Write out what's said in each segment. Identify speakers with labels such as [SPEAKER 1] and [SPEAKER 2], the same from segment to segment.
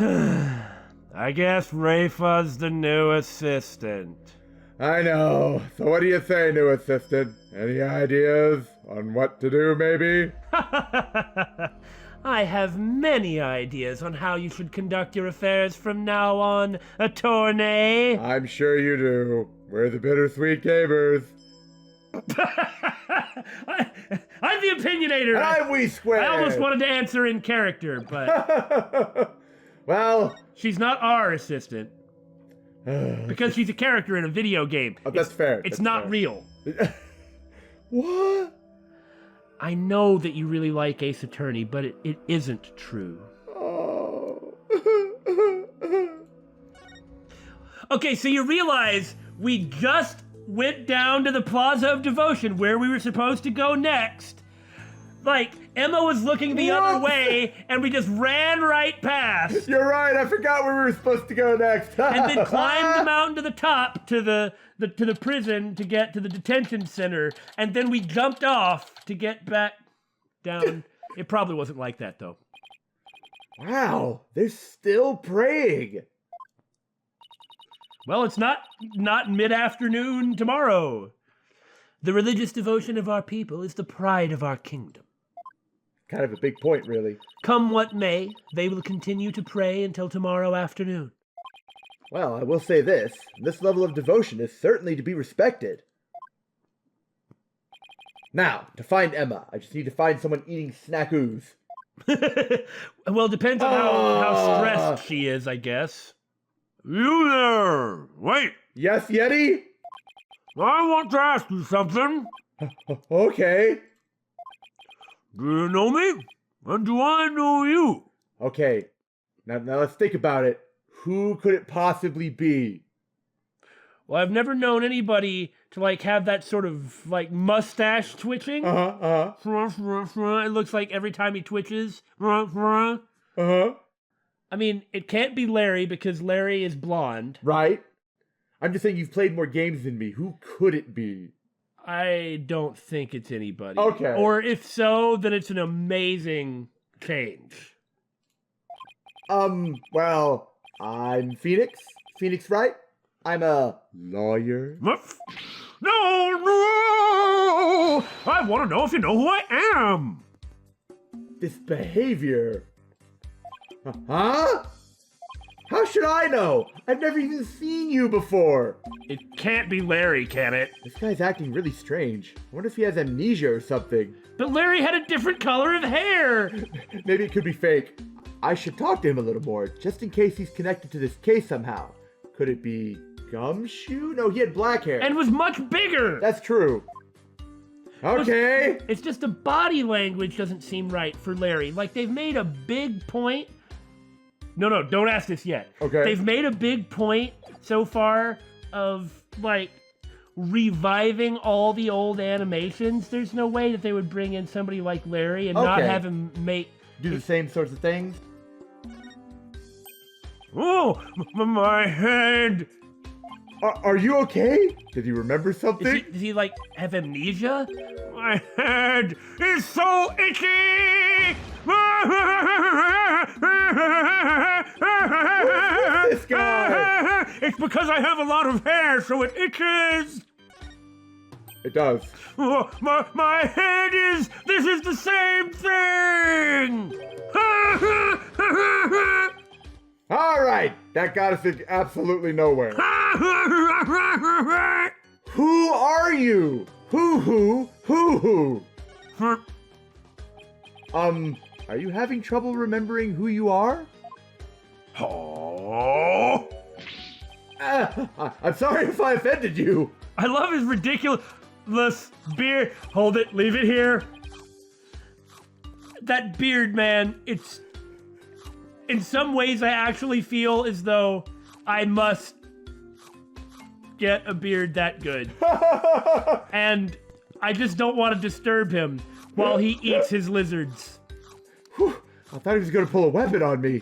[SPEAKER 1] I guess Rafa's the new assistant.
[SPEAKER 2] I know. So what do you say, new assistant? Any ideas on what to do, maybe?
[SPEAKER 1] I have many ideas on how you should conduct your affairs from now on, attorney.
[SPEAKER 2] I'm sure you do. We're the Bittersweet Gamers.
[SPEAKER 1] I'm the opinionator.
[SPEAKER 2] And I'm We Square.
[SPEAKER 1] I almost wanted to answer in character, but...
[SPEAKER 2] Well...
[SPEAKER 1] She's not our assistant. Because she's a character in a video game.
[SPEAKER 2] Oh, that's fair.
[SPEAKER 1] It's not real.
[SPEAKER 2] What?
[SPEAKER 1] I know that you really like Ace Attorney, but it isn't true.
[SPEAKER 2] Oh.
[SPEAKER 1] Okay, so you realize we just went down to the Plaza of Devotion where we were supposed to go next. Like, Emma was looking the other way, and we just ran right past.
[SPEAKER 2] You're right, I forgot where we were supposed to go next.
[SPEAKER 1] And then climbed the mountain to the top to the prison to get to the detention center, and then we jumped off to get back down. It probably wasn't like that, though.
[SPEAKER 2] Wow, they're still praying.
[SPEAKER 1] Well, it's not mid-afternoon tomorrow. The religious devotion of our people is the pride of our kingdom.
[SPEAKER 2] Kind of a big point, really.
[SPEAKER 1] Come what may, they will continue to pray until tomorrow afternoon.
[SPEAKER 2] Well, I will say this level of devotion is certainly to be respected. Now, to find Emma, I just need to find someone eating snackoos.
[SPEAKER 1] Well, it depends on how stressed she is, I guess. You there! Wait!
[SPEAKER 2] Yes, Yeti?
[SPEAKER 1] I want to ask you something.
[SPEAKER 2] Okay.
[SPEAKER 1] Do you know me? And do I know you?
[SPEAKER 2] Okay. Now let's think about it. Who could it possibly be?
[SPEAKER 1] Well, I've never known anybody to, like, have that sort of, like, mustache twitching. It looks like every time he twitches. I mean, it can't be Larry because Larry is blonde.
[SPEAKER 2] Right. I'm just saying you've played more games than me. Who could it be?
[SPEAKER 1] I don't think it's anybody.
[SPEAKER 2] Okay.
[SPEAKER 1] Or if so, then it's an amazing change.
[SPEAKER 2] Well, I'm Phoenix. Phoenix Wright. I'm a lawyer.
[SPEAKER 1] No! I want to know if you know who I am.
[SPEAKER 2] This behavior. Huh? How should I know? I've never even seen you before.
[SPEAKER 1] It can't be Larry, can it?
[SPEAKER 2] This guy's acting really strange. I wonder if he has amnesia or something.
[SPEAKER 1] But Larry had a different color of hair.
[SPEAKER 2] Maybe it could be fake. I should talk to him a little more, just in case he's connected to this case somehow. Could it be Gumshoe? No, he had black hair.
[SPEAKER 1] And was much bigger.
[SPEAKER 2] That's true. Okay.
[SPEAKER 1] It's just the body language doesn't seem right for Larry. Like, they've made a big point. No, don't ask this yet.
[SPEAKER 2] Okay.
[SPEAKER 1] They've made a big point so far of, like, reviving all the old animations. There's no way that they would bring in somebody like Larry and not have him
[SPEAKER 2] do the same sorts of things.
[SPEAKER 1] Oh, my head.
[SPEAKER 2] Are you okay? Did you remember something?
[SPEAKER 1] Does he like have amnesia? My head is so itchy.
[SPEAKER 2] Who's this guy?
[SPEAKER 1] It's because I have a lot of hair, so it itches.
[SPEAKER 2] It does.
[SPEAKER 1] Oh, my head is. This is the same thing.
[SPEAKER 2] All right, that got us absolutely nowhere. Who are you? Who? Are you having trouble remembering who you are?
[SPEAKER 1] Oh.
[SPEAKER 2] I'm sorry if I offended you.
[SPEAKER 1] I love his ridiculous beard. Hold it, leave it here. That beard, man, it's... In some ways, I actually feel as though I must get a beard that good. And I just don't want to disturb him while he eats his lizards.
[SPEAKER 2] Whew, I thought he was going to pull a weapon on me.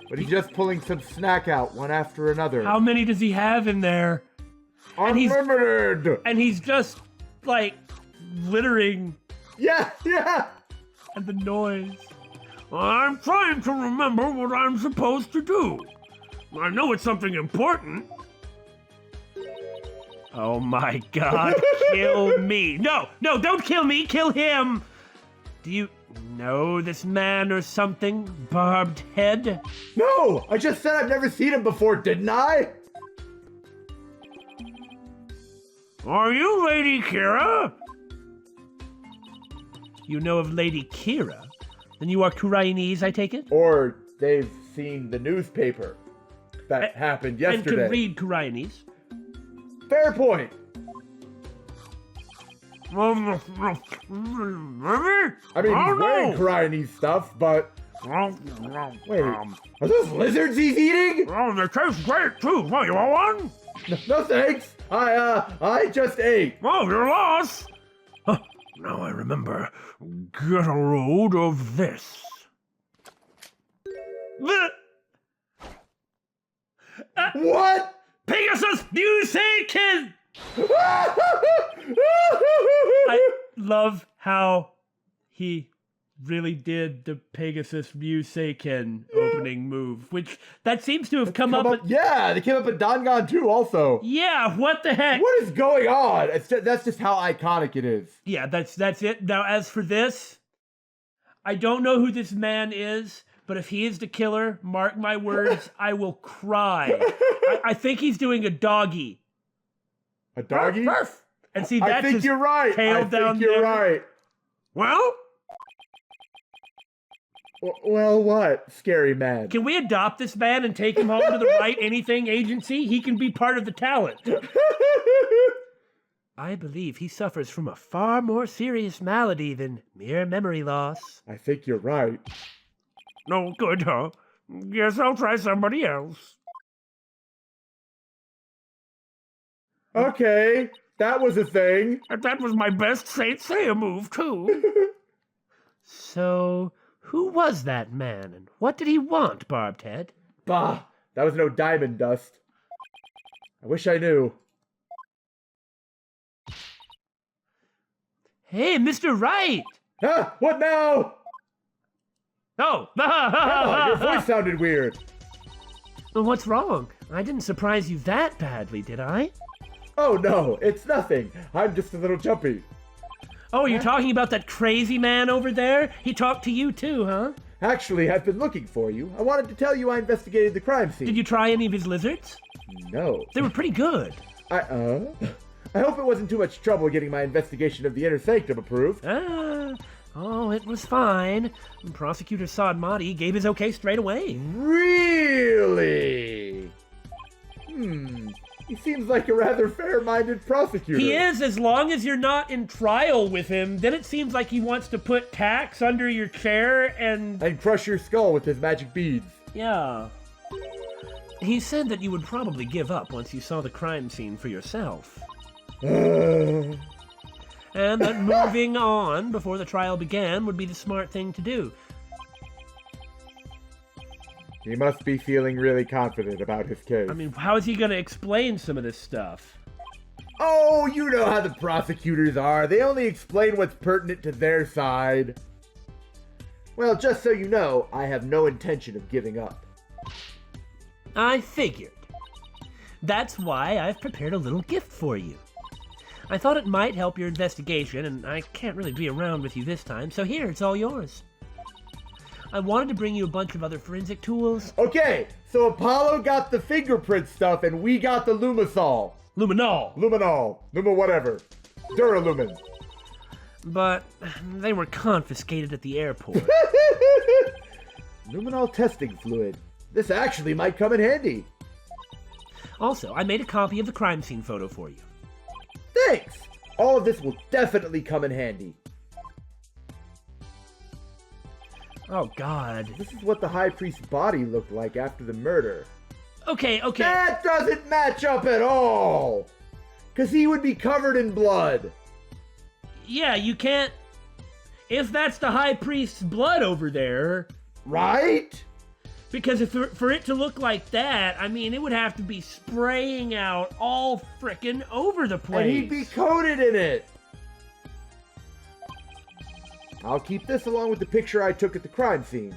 [SPEAKER 2] But he's just pulling some snack out, one after another.
[SPEAKER 1] How many does he have in there?
[SPEAKER 2] Unlimited!
[SPEAKER 1] And he's just, like, littering.
[SPEAKER 2] Yeah!
[SPEAKER 1] And the noise. I'm trying to remember what I'm supposed to do. I know it's something important. Oh my god, kill me. No, don't kill me, kill him. Do you know this man or something, Barbed Head?
[SPEAKER 2] No, I just said I've never seen him before, didn't I?
[SPEAKER 1] Are you Lady Kira? You know of Lady Kira? Then you are Khura'inese, I take it?
[SPEAKER 2] Or they've seen the newspaper that happened yesterday.
[SPEAKER 1] And can read Khura'inese.
[SPEAKER 2] Fair point.
[SPEAKER 1] I mean,
[SPEAKER 2] he's wearing Khura'inese stuff, but... Wait, are those lizards he's eating?
[SPEAKER 1] Oh, they taste great too. What, you want one?
[SPEAKER 2] No thanks. I just ate.
[SPEAKER 1] Oh, you're lost. Huh, now I remember. Get a load of this.
[SPEAKER 2] What?
[SPEAKER 1] Pegasus Musican! I love how he really did the Pegasus Musican opening move, which that seems to have come up.
[SPEAKER 2] Yeah, they came up at Dangan too, also.
[SPEAKER 1] Yeah, what the heck?
[SPEAKER 2] What is going on? That's just how iconic it is.
[SPEAKER 1] Yeah, that's it. Now, as for this, I don't know who this man is, but if he is the killer, mark my words, I will cry. I think he's doing a doggy.
[SPEAKER 2] A doggy?
[SPEAKER 1] Perf. And see, that's
[SPEAKER 2] I think you're right.
[SPEAKER 1] Tail down
[SPEAKER 2] you're
[SPEAKER 1] there.
[SPEAKER 2] Right.
[SPEAKER 1] Well?
[SPEAKER 2] Well, what? Scary man.
[SPEAKER 1] Can we adopt this man and take him home to the Wright Anything Agency? He can be part of the talent. I believe he suffers from a far more serious malady than mere memory loss.
[SPEAKER 2] I think you're right.
[SPEAKER 1] No good, huh? Guess I'll try somebody else.
[SPEAKER 2] Okay, that was a thing.
[SPEAKER 1] And that was my best Saint Seiya move, too. So, who was that man, and what did he want, Barbed Head?
[SPEAKER 2] Bah, that was no diamond dust. I wish I knew.
[SPEAKER 1] Hey, Mr. Wright!
[SPEAKER 2] Huh? What now?
[SPEAKER 1] Oh!
[SPEAKER 2] Emma, your voice sounded weird.
[SPEAKER 1] Well, what's wrong? I didn't surprise you that badly, did I?
[SPEAKER 2] Oh no, it's nothing. I'm just a little jumpy.
[SPEAKER 1] Oh, you're talking about that crazy man over there? He talked to you too, huh?
[SPEAKER 2] Actually, I've been looking for you. I wanted to tell you I investigated the crime scene.
[SPEAKER 1] Did you try any of his lizards?
[SPEAKER 2] No.
[SPEAKER 1] They were pretty good.
[SPEAKER 2] I hope it wasn't too much trouble getting my investigation of the inner sanctum approved.
[SPEAKER 1] Oh, it was fine. Prosecutor Sadmati gave his okay straight away.
[SPEAKER 2] Really? He seems like a rather fair-minded prosecutor.
[SPEAKER 1] He is, as long as you're not in trial with him. Then it seems like he wants to put tacks under your chair and
[SPEAKER 2] crush your skull with his magic beads.
[SPEAKER 1] Yeah. He said that you would probably give up once you saw the crime scene for yourself. And that moving on before the trial began would be the smart thing to do.
[SPEAKER 2] He must be feeling really confident about his case.
[SPEAKER 1] I mean, how is he going to explain some of this stuff?
[SPEAKER 2] Oh, you know how the prosecutors are. They only explain what's pertinent to their side. Well, just so you know, I have no intention of giving up.
[SPEAKER 1] I figured. That's why I've prepared a little gift for you. I thought it might help your investigation, and I can't really be around with you this time, so here, it's all yours. I wanted to bring you a bunch of other forensic tools.
[SPEAKER 2] Okay, so Apollo got the fingerprint stuff, and we got the Lumisol. Luminol. Luma whatever. Duralumin.
[SPEAKER 1] But they were confiscated at the airport.
[SPEAKER 2] Luminol testing fluid. This actually might come in handy.
[SPEAKER 1] Also, I made a copy of the crime scene photo for you.
[SPEAKER 2] Thanks! All of this will definitely come in handy.
[SPEAKER 1] Oh, God.
[SPEAKER 2] This is what the High Priest's body looked like after the murder.
[SPEAKER 1] Okay.
[SPEAKER 2] That doesn't match up at all! Because he would be covered in blood.
[SPEAKER 1] Yeah, you can't... If that's the High Priest's blood over there...
[SPEAKER 2] Right?
[SPEAKER 1] Because for it to look like that, I mean, it would have to be spraying out all frickin' over the place.
[SPEAKER 2] And he'd be coated in it. I'll keep this along with the picture I took at the crime scene.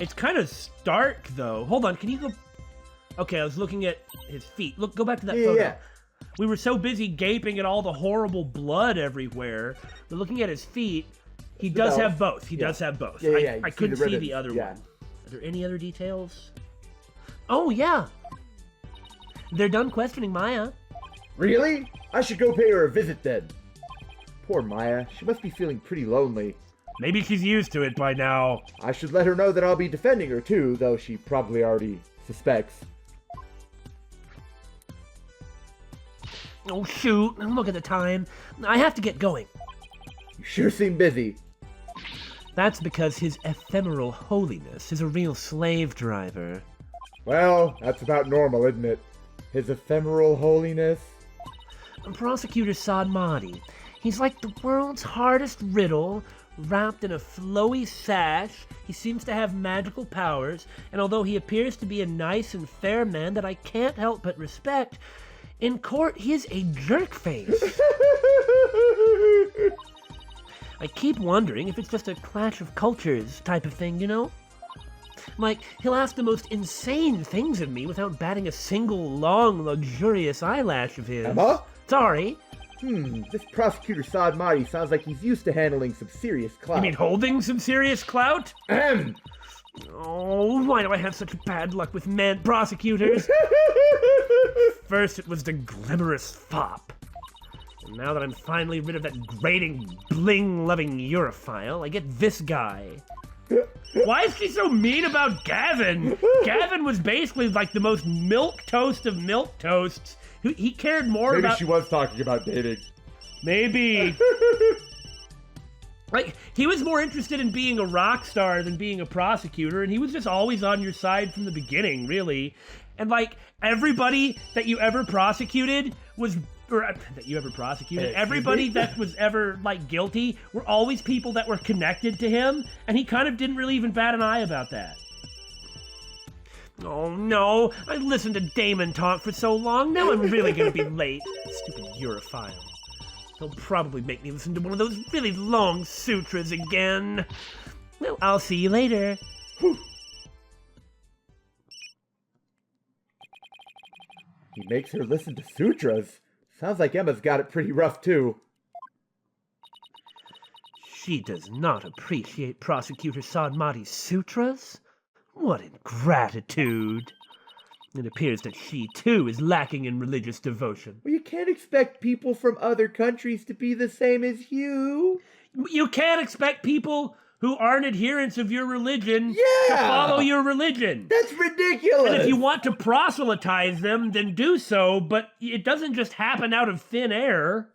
[SPEAKER 1] It's kind of stark, though. Hold on, can you go... Okay, I was looking at his feet. Look, go back to that photo.
[SPEAKER 2] Yeah.
[SPEAKER 1] We were so busy gaping at all the horrible blood everywhere. We're looking at his feet. He does have both. He does have both.
[SPEAKER 2] Yeah,
[SPEAKER 1] I couldn't see the other one. Are there any other details? Oh, yeah. They're done questioning Maya.
[SPEAKER 2] Really? I should go pay her a visit then. Poor Maya. She must be feeling pretty lonely.
[SPEAKER 1] Maybe she's used to it by now.
[SPEAKER 2] I should let her know that I'll be defending her too, though she probably already suspects.
[SPEAKER 1] Oh, shoot. Look at the time. I have to get going.
[SPEAKER 2] You sure seem busy.
[SPEAKER 1] That's because his ephemeral holiness is a real slave driver.
[SPEAKER 2] Well, that's about normal, isn't it? His ephemeral holiness.
[SPEAKER 1] Prosecutor Sadmati. He's like the world's hardest riddle, wrapped in a flowy sash. He seems to have magical powers, and although he appears to be a nice and fair man that I can't help but respect, in court he is a jerkface. I keep wondering if it's just a clash of cultures type of thing, you know? Like, he'll ask the most insane things of me without batting a single long, luxurious eyelash of his.
[SPEAKER 2] Emma?
[SPEAKER 1] Sorry.
[SPEAKER 2] This Prosecutor Sadmati sounds like he's used to handling some serious clout.
[SPEAKER 1] You mean holding some serious clout?
[SPEAKER 2] Ahem.
[SPEAKER 1] Oh, why do I have such bad luck with man prosecutors? First it was the glamorous fop. And now that I'm finally rid of that grating, bling-loving Europhile, I get this guy. Why is she so mean about Gavin? Gavin was basically like the most milquetoast of milquetoasts. He cared more about...
[SPEAKER 2] Maybe she was talking about dating.
[SPEAKER 1] Maybe. Like, he was more interested in being a rock star than being a prosecutor, and he was just always on your side from the beginning, really. And, like, everybody that you ever prosecuted was... everybody that was ever, like, guilty were always people that were connected to him, and he kind of didn't really even bat an eye about that. Oh, no. I listened to Damon talk for so long, now I'm really gonna be late. Stupid Europhile. He'll probably make me listen to one of those really long sutras again. Well, I'll see you later.
[SPEAKER 2] Whew. He makes her listen to sutras. Sounds like Emma's got it pretty rough, too.
[SPEAKER 1] She does not appreciate Prosecutor Sadmati's sutras? What ingratitude! It appears that she, too, is lacking in religious devotion.
[SPEAKER 2] Well, you can't expect people from other countries to be the same as you.
[SPEAKER 1] You can't expect people who aren't adherents of your religion to follow your religion.
[SPEAKER 2] That's ridiculous!
[SPEAKER 1] And if you want to proselytize them, then do so, but it doesn't just happen out of thin air.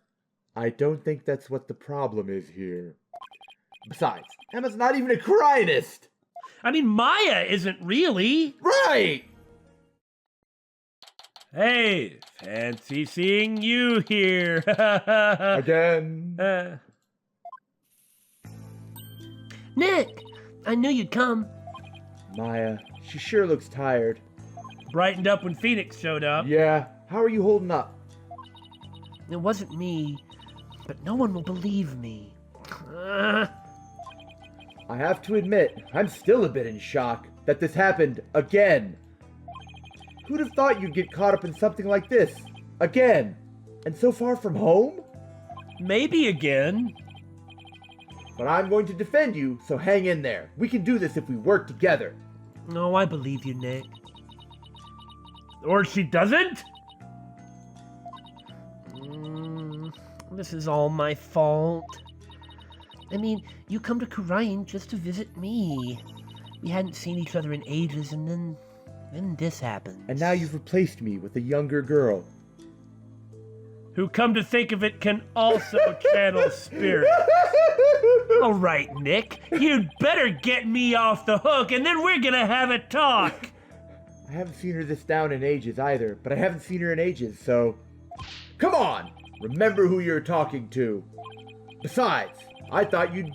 [SPEAKER 2] I don't think that's what the problem is here. Besides, Emma's not even a Khura'inist!
[SPEAKER 1] I mean, Maya isn't really.
[SPEAKER 2] Right!
[SPEAKER 1] Hey, fancy seeing you here.
[SPEAKER 2] Again.
[SPEAKER 1] Nick, I knew you'd come.
[SPEAKER 2] Maya, she sure looks tired.
[SPEAKER 1] Brightened up when Phoenix showed up.
[SPEAKER 2] Yeah, how are you holding up?
[SPEAKER 1] It wasn't me, but no one will believe me.
[SPEAKER 2] I have to admit, I'm still a bit in shock that this happened again. Who'd have thought you'd get caught up in something like this? Again? And so far from home?
[SPEAKER 1] Maybe again.
[SPEAKER 2] But I'm going to defend you, so hang in there. We can do this if we work together.
[SPEAKER 1] No, I believe you, Nick. Or she doesn't? This is all my fault. I mean, you come to Khura'in just to visit me. We hadn't seen each other in ages, and then this happened.
[SPEAKER 2] And now you've replaced me with a younger girl.
[SPEAKER 1] Who, come to think of it, can also channel spirits. All right, Nick, you'd better get me off the hook, and then we're gonna have a talk.
[SPEAKER 2] I haven't seen her this down in ages either, but I haven't seen her in ages, so... Come on! Remember who you're talking to. Besides, I thought you'd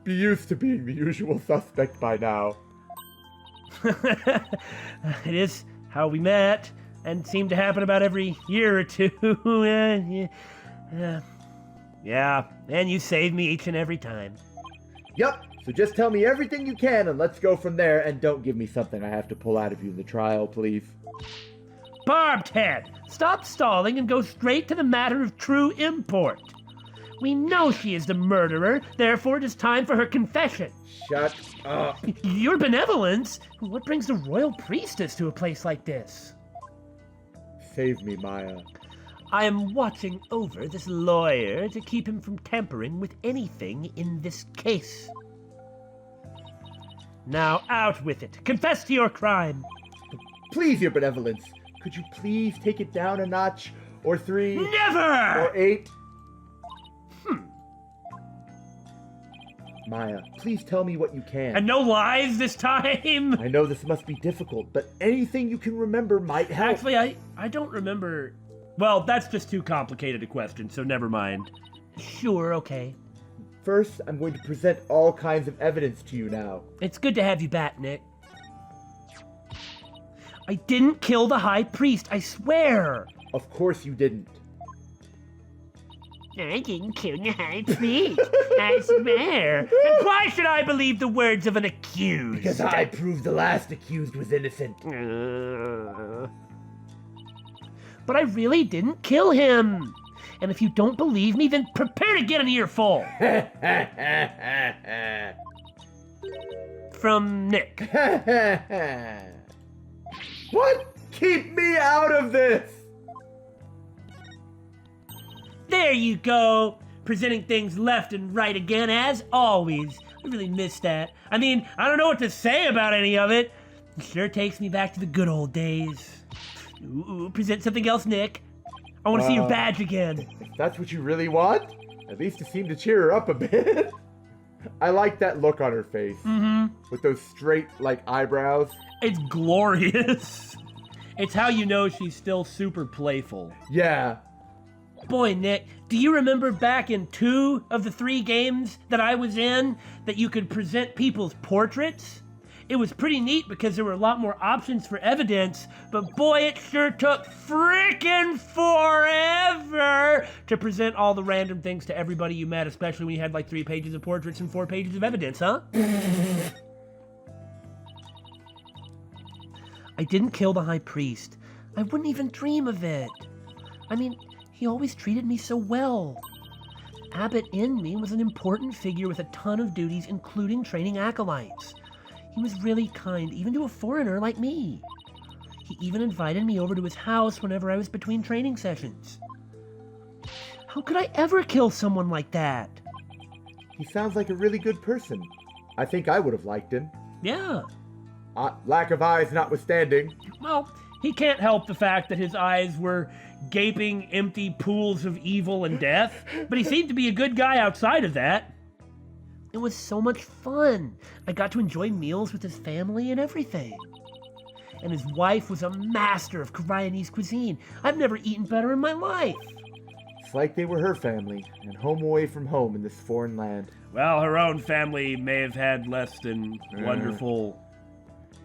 [SPEAKER 2] be used to being the usual suspect by now.
[SPEAKER 1] It is how we met, and seemed to happen about every year or two. Yeah, and you saved me each and every time.
[SPEAKER 2] Yup, So just tell me everything you can and let's go from there, and don't give me something I have to pull out of you in the trial, please.
[SPEAKER 1] Barbed head, stop stalling and go straight to the matter of true import. We know she is the murderer, therefore it is time for her confession.
[SPEAKER 2] Shut up.
[SPEAKER 1] Your benevolence? What brings the royal priestess to a place like this?
[SPEAKER 2] Save me, Maya.
[SPEAKER 1] I am watching over this lawyer to keep him from tampering with anything in this case. Now out with it. Confess to your crime.
[SPEAKER 2] Please, your benevolence. Could you please take it down a notch? Or 3?
[SPEAKER 1] Never!
[SPEAKER 2] Or 8? Maya, please tell me what you can.
[SPEAKER 1] And no lies this time?
[SPEAKER 2] I know this must be difficult, but anything you can remember might help.
[SPEAKER 1] Actually, I don't remember. Well, that's just too complicated a question, so never mind. Sure, okay.
[SPEAKER 2] First, I'm going to present all kinds of evidence to you now.
[SPEAKER 1] It's good to have you back, Nick. I didn't kill the high priest, I swear.
[SPEAKER 2] Of course you didn't.
[SPEAKER 1] I didn't kill the high priest, I swear. And why should I believe the words of an accused?
[SPEAKER 2] Because I proved the last accused was innocent.
[SPEAKER 1] But I really didn't kill him. And if you don't believe me, then prepare to get an earful. From Nick.
[SPEAKER 2] What? Keep me out of this!
[SPEAKER 1] There you go. Presenting things left and right again, as always. I really miss that. I mean, I don't know what to say about any of it. It sure takes me back to the good old days. Ooh, present something else, Nick. I want to see your badge again.
[SPEAKER 2] If that's what you really want, at least it seemed to cheer her up a bit. I like that look on her face.
[SPEAKER 1] Mm-hmm.
[SPEAKER 2] With those straight, eyebrows.
[SPEAKER 1] It's glorious. It's how you know she's still super playful.
[SPEAKER 2] Yeah.
[SPEAKER 1] Boy, Nick, do you remember back in 2 of the 3 games that I was in that you could present people's portraits? It was pretty neat because there were a lot more options for evidence, but boy, it sure took frickin' forever to present all the random things to everybody you met, especially when you had 3 pages of portraits and 4 pages of evidence, huh? I didn't kill the high priest. I wouldn't even dream of it. I mean, he always treated me so well. Abbot in me was an important figure with a ton of duties, including training acolytes. He was really kind, even to a foreigner like me. He even invited me over to his house whenever I was between training sessions. How could I ever kill someone like that?
[SPEAKER 2] He sounds like a really good person. I think I would have liked him.
[SPEAKER 1] Yeah.
[SPEAKER 2] Lack of eyes notwithstanding.
[SPEAKER 1] Well, he can't help the fact that his eyes were gaping, empty pools of evil and death, but he seemed to be a good guy outside of that. It was so much fun. I got to enjoy meals with his family and everything. And his wife was a master of Khura'inese cuisine. I've never eaten better in my life.
[SPEAKER 2] It's like they were her family, and home away from home in this foreign land.
[SPEAKER 1] Well, her own family may have had less than wonderful...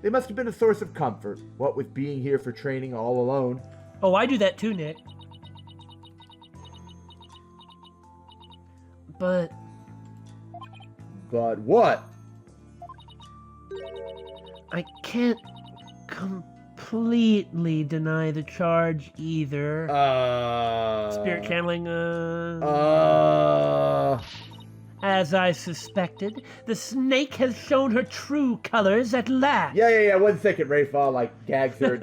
[SPEAKER 2] They must have been a source of comfort, what with being here for training all alone.
[SPEAKER 1] Oh, I do that too, Nick. But
[SPEAKER 2] what?
[SPEAKER 1] I can't completely deny the charge either. Spirit channeling, As I suspected, the snake has shown her true colors at last.
[SPEAKER 2] Yeah. 1 second, Rayfall, gags her.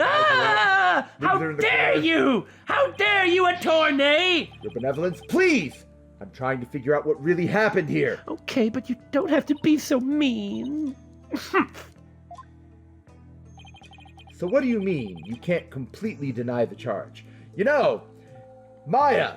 [SPEAKER 1] How dare you! How dare you, Attorney!
[SPEAKER 2] Your benevolence, please! I'm trying to figure out what really happened here.
[SPEAKER 1] Okay, but you don't have to be so mean.
[SPEAKER 2] So what do you mean, you can't completely deny the charge? Maya,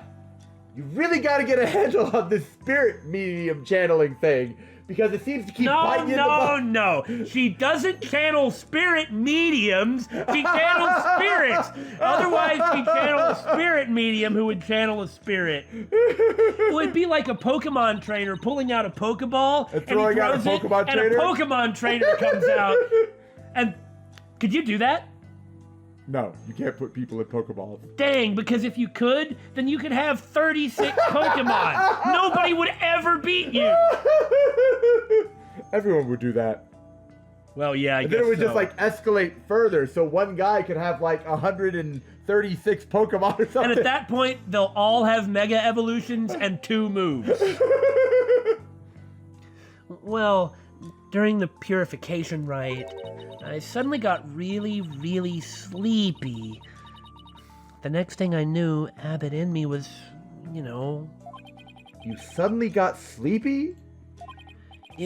[SPEAKER 2] you really gotta get a handle on this spirit medium channeling thing, because it seems to keep biting you in the butt.
[SPEAKER 1] No. She doesn't channel spirit mediums. She channels spirits. Otherwise, she channels a spirit medium who would channel a spirit. Well, it'd be like a Pokemon trainer pulling out a Pokeball
[SPEAKER 2] and throwing out a Pokemon trainer?
[SPEAKER 1] And a Pokemon trainer comes out. And could you do that?
[SPEAKER 2] No, you can't put people in Pokeballs.
[SPEAKER 1] Dang, because if you could, then you could have 36 Pokemon. Nobody would ever beat you.
[SPEAKER 2] Everyone would do that.
[SPEAKER 1] Well, yeah, I
[SPEAKER 2] And
[SPEAKER 1] guess
[SPEAKER 2] then it would
[SPEAKER 1] so.
[SPEAKER 2] just like escalate further, so one guy could have like 136 Pokemon or something.
[SPEAKER 1] And at that point, they'll all have Mega Evolutions and 2 moves. Well, during the purification rite, I suddenly got really, really sleepy. The next thing I knew, Abbott in me was,
[SPEAKER 2] You suddenly got sleepy?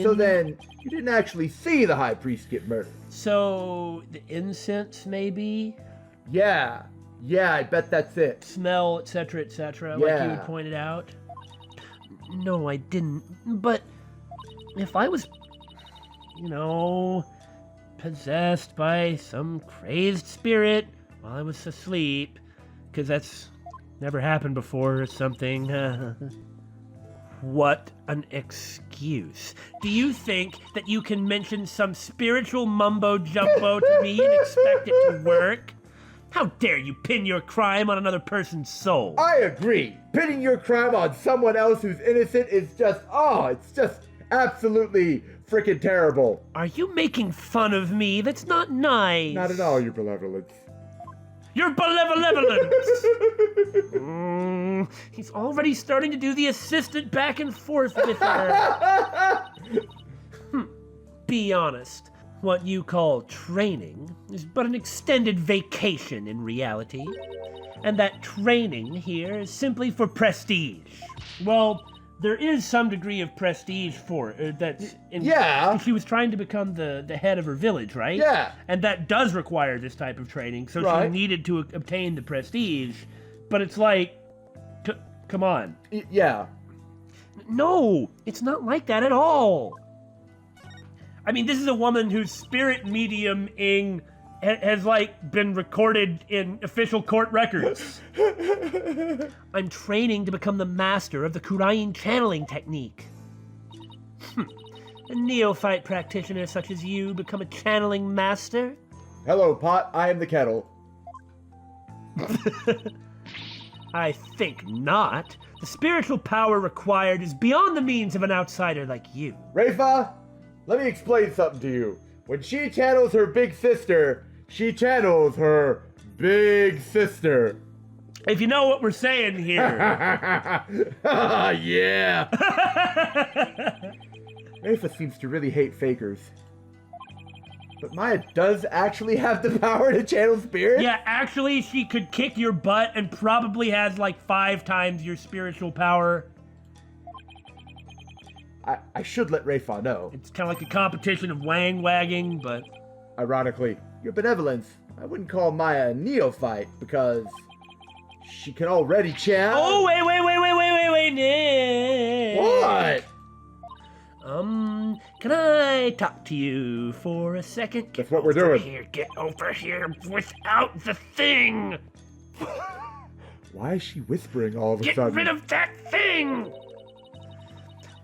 [SPEAKER 2] So then, you didn't actually see the High Priest get murdered.
[SPEAKER 1] So, the incense, maybe?
[SPEAKER 2] Yeah, I bet that's it.
[SPEAKER 1] Smell, etc., like you
[SPEAKER 2] Yeah.
[SPEAKER 1] had pointed out? No, I didn't. But if I was, possessed by some crazed spirit while I was asleep, because that's never happened before or something, what an excuse. Do you think that you can mention some spiritual mumbo-jumbo to me and expect it to work? How dare you pin your crime on another person's soul?
[SPEAKER 2] I agree. Pinning your crime on someone else who's innocent is just, it's just absolutely freaking terrible.
[SPEAKER 1] Are you making fun of me? That's not nice.
[SPEAKER 2] Not at all, your benevolence.
[SPEAKER 1] Your benevolence! He's already starting to do the assistant back and forth with her. Be honest. What you call training is but an extended vacation in reality. And that training here is simply for prestige. Well, there is some degree of prestige for it.
[SPEAKER 2] Yeah.
[SPEAKER 1] She was trying to become the head of her village, right?
[SPEAKER 2] Yeah.
[SPEAKER 1] And that does require this type of training, so
[SPEAKER 2] Right.
[SPEAKER 1] she needed to obtain the prestige. But it's like, come on.
[SPEAKER 2] Yeah.
[SPEAKER 1] No, it's not like that at all. I mean, this is a woman whose spirit medium-ing has, been recorded in official court records. I'm training to become the master of the Khura'in channeling technique. A neophyte practitioner such as you become a channeling master?
[SPEAKER 2] Hello, pot. I am the kettle.
[SPEAKER 1] I think not. The spiritual power required is beyond the means of an outsider like you.
[SPEAKER 2] Rafa, let me explain something to you. When she channels her big sister, she channels her big sister.
[SPEAKER 1] If you know what we're saying here.
[SPEAKER 2] Yeah. Rafa seems to really hate fakers. But Maya does actually have the power to channel spirits?
[SPEAKER 1] Yeah, actually, she could kick your butt and probably has 5 times your spiritual power.
[SPEAKER 2] I should let Rafa know.
[SPEAKER 1] It's kind of like a competition of wang wagging, but...
[SPEAKER 2] Ironically, your benevolence, I wouldn't call Maya a neophyte because she can already channel.
[SPEAKER 1] Oh, wait, Nick!
[SPEAKER 2] What?
[SPEAKER 1] Can I talk to you for a second?
[SPEAKER 2] That's what we're doing.
[SPEAKER 1] Get over here without the thing!
[SPEAKER 2] Why is she whispering all of a
[SPEAKER 1] Get
[SPEAKER 2] sudden?
[SPEAKER 1] rid of that thing!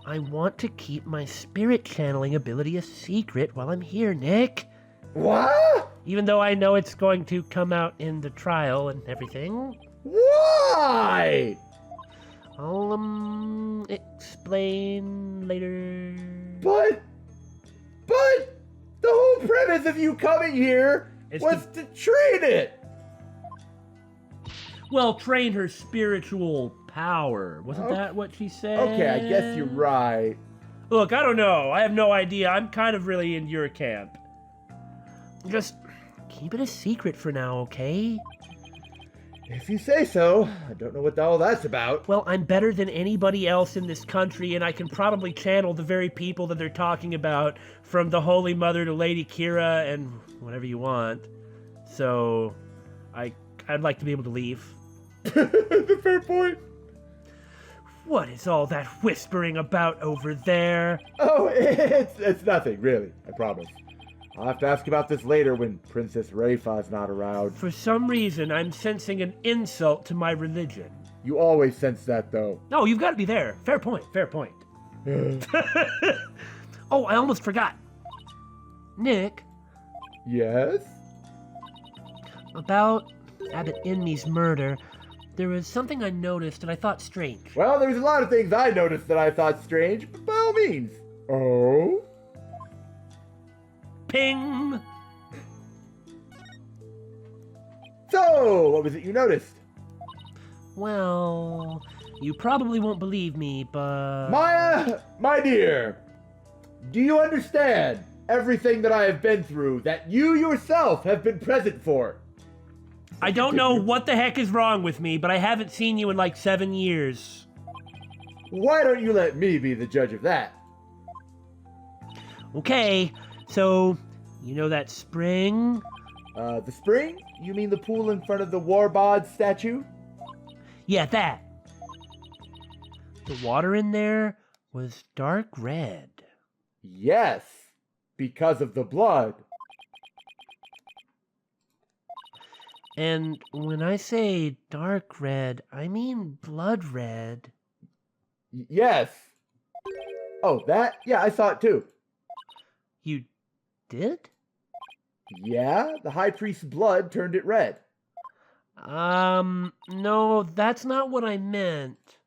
[SPEAKER 1] I want to keep my spirit channeling ability a secret while I'm here, Nick.
[SPEAKER 2] What?
[SPEAKER 1] Even though I know it's going to come out in the trial and everything.
[SPEAKER 2] Why?
[SPEAKER 1] I'll, explain later.
[SPEAKER 2] But the whole premise of you coming here
[SPEAKER 1] It's
[SPEAKER 2] was to train it.
[SPEAKER 1] Well, train her spiritual power. Wasn't that what she said?
[SPEAKER 2] Okay, I guess you're right.
[SPEAKER 1] Look, I don't know. I have no idea. I'm kind of really in your camp. Just keep it a secret for now, okay?
[SPEAKER 2] If you say so. I don't know what all that's about.
[SPEAKER 1] Well, I'm better than anybody else in this country, and I can probably channel the very people that they're talking about, from the Holy Mother to Lady Kira and whatever you want. So, I'd like to be able to leave.
[SPEAKER 2] That's a fair point.
[SPEAKER 1] What is all that whispering about over there?
[SPEAKER 2] Oh, it's nothing, really. I promise. I'll have to ask about this later when Princess Rafa's not around.
[SPEAKER 1] For some reason, I'm sensing an insult to my religion.
[SPEAKER 2] You always sense that, though.
[SPEAKER 1] No, you've got to be there. Fair point. Oh, I almost forgot. Nick,
[SPEAKER 2] Yes?
[SPEAKER 1] about Abbott Inme's murder, there was something I noticed and I thought strange.
[SPEAKER 2] Well, there's a lot of things I noticed that I thought strange, but by all means. Oh?
[SPEAKER 1] Ping!
[SPEAKER 2] So, what was it you noticed?
[SPEAKER 1] Well, you probably won't believe me, but...
[SPEAKER 2] Maya, my dear, do you understand everything that I have been through that you yourself have been present for?
[SPEAKER 1] I don't know what the heck is wrong with me, but I haven't seen you in like 7 years.
[SPEAKER 2] Why don't you let me be the judge of that?
[SPEAKER 1] Okay, so, you know that spring?
[SPEAKER 2] The spring? You mean the pool in front of the Warbod statue?
[SPEAKER 1] Yeah, that. The water in there was dark red.
[SPEAKER 2] Yes, because of the blood.
[SPEAKER 1] And when I say dark red, I mean blood red.
[SPEAKER 2] Yes. Oh, that? Yeah, I saw it too.
[SPEAKER 1] You did?
[SPEAKER 2] Yeah, the high priest's blood turned it red.
[SPEAKER 1] No, that's not what I meant.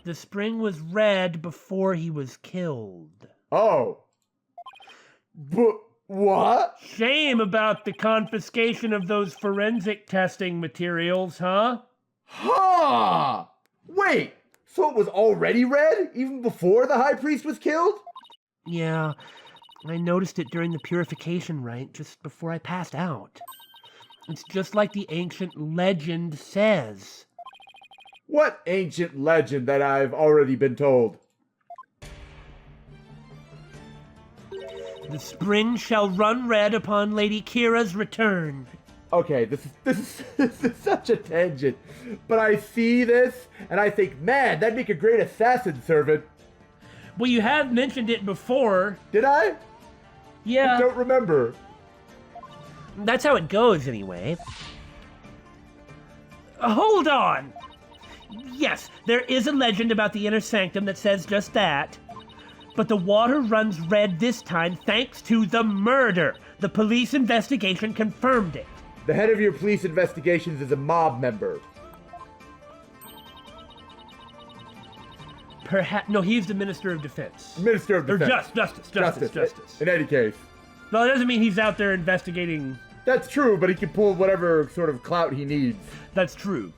[SPEAKER 1] The spring was red before he was killed.
[SPEAKER 2] Oh. But what?
[SPEAKER 1] Shame about the confiscation of those forensic testing materials, huh?
[SPEAKER 2] Ha! Wait, so it was already red even before the high priest was killed?
[SPEAKER 1] Yeah, I noticed it during the purification rite just before I passed out. It's just like the ancient legend says.
[SPEAKER 2] What ancient legend that I've already been told?
[SPEAKER 1] The spring shall run red upon Lady Kira's return.
[SPEAKER 2] Okay, this is such a tangent, but I see this and I think, man, that'd make a great assassin servant.
[SPEAKER 1] Well, you have mentioned it before.
[SPEAKER 2] Did I?
[SPEAKER 1] Yeah.
[SPEAKER 2] I don't remember.
[SPEAKER 1] That's how it goes, anyway. Hold on! Yes, there is a legend about the inner sanctum that says just that. But the water runs red this time thanks to the murder. The police investigation confirmed it.
[SPEAKER 2] The head of your police investigations is a mob member.
[SPEAKER 1] Perhaps no, he's the Minister of Defense.
[SPEAKER 2] Minister of Defense.
[SPEAKER 1] Or Justice.
[SPEAKER 2] In any case.
[SPEAKER 1] Well, it doesn't mean he's out there investigating.
[SPEAKER 2] That's true, but he can pull whatever sort of clout he needs.
[SPEAKER 1] That's true.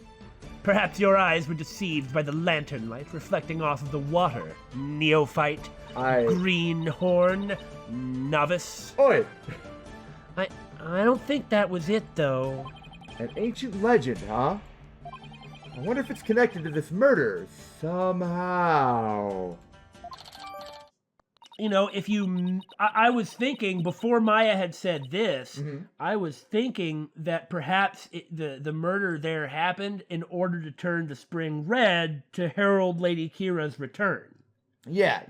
[SPEAKER 1] Perhaps your eyes were deceived by the lantern light reflecting off of the water. Neophyte. Greenhorn. Novice.
[SPEAKER 2] Oi!
[SPEAKER 1] I don't think that was it, though.
[SPEAKER 2] An ancient legend, huh? I wonder if it's connected to this murder somehow.
[SPEAKER 1] You know, if you... I was thinking, before Maya had said this, I was thinking that perhaps the murder there happened in order to turn the spring red to herald Lady Kira's return.
[SPEAKER 2] Yeah.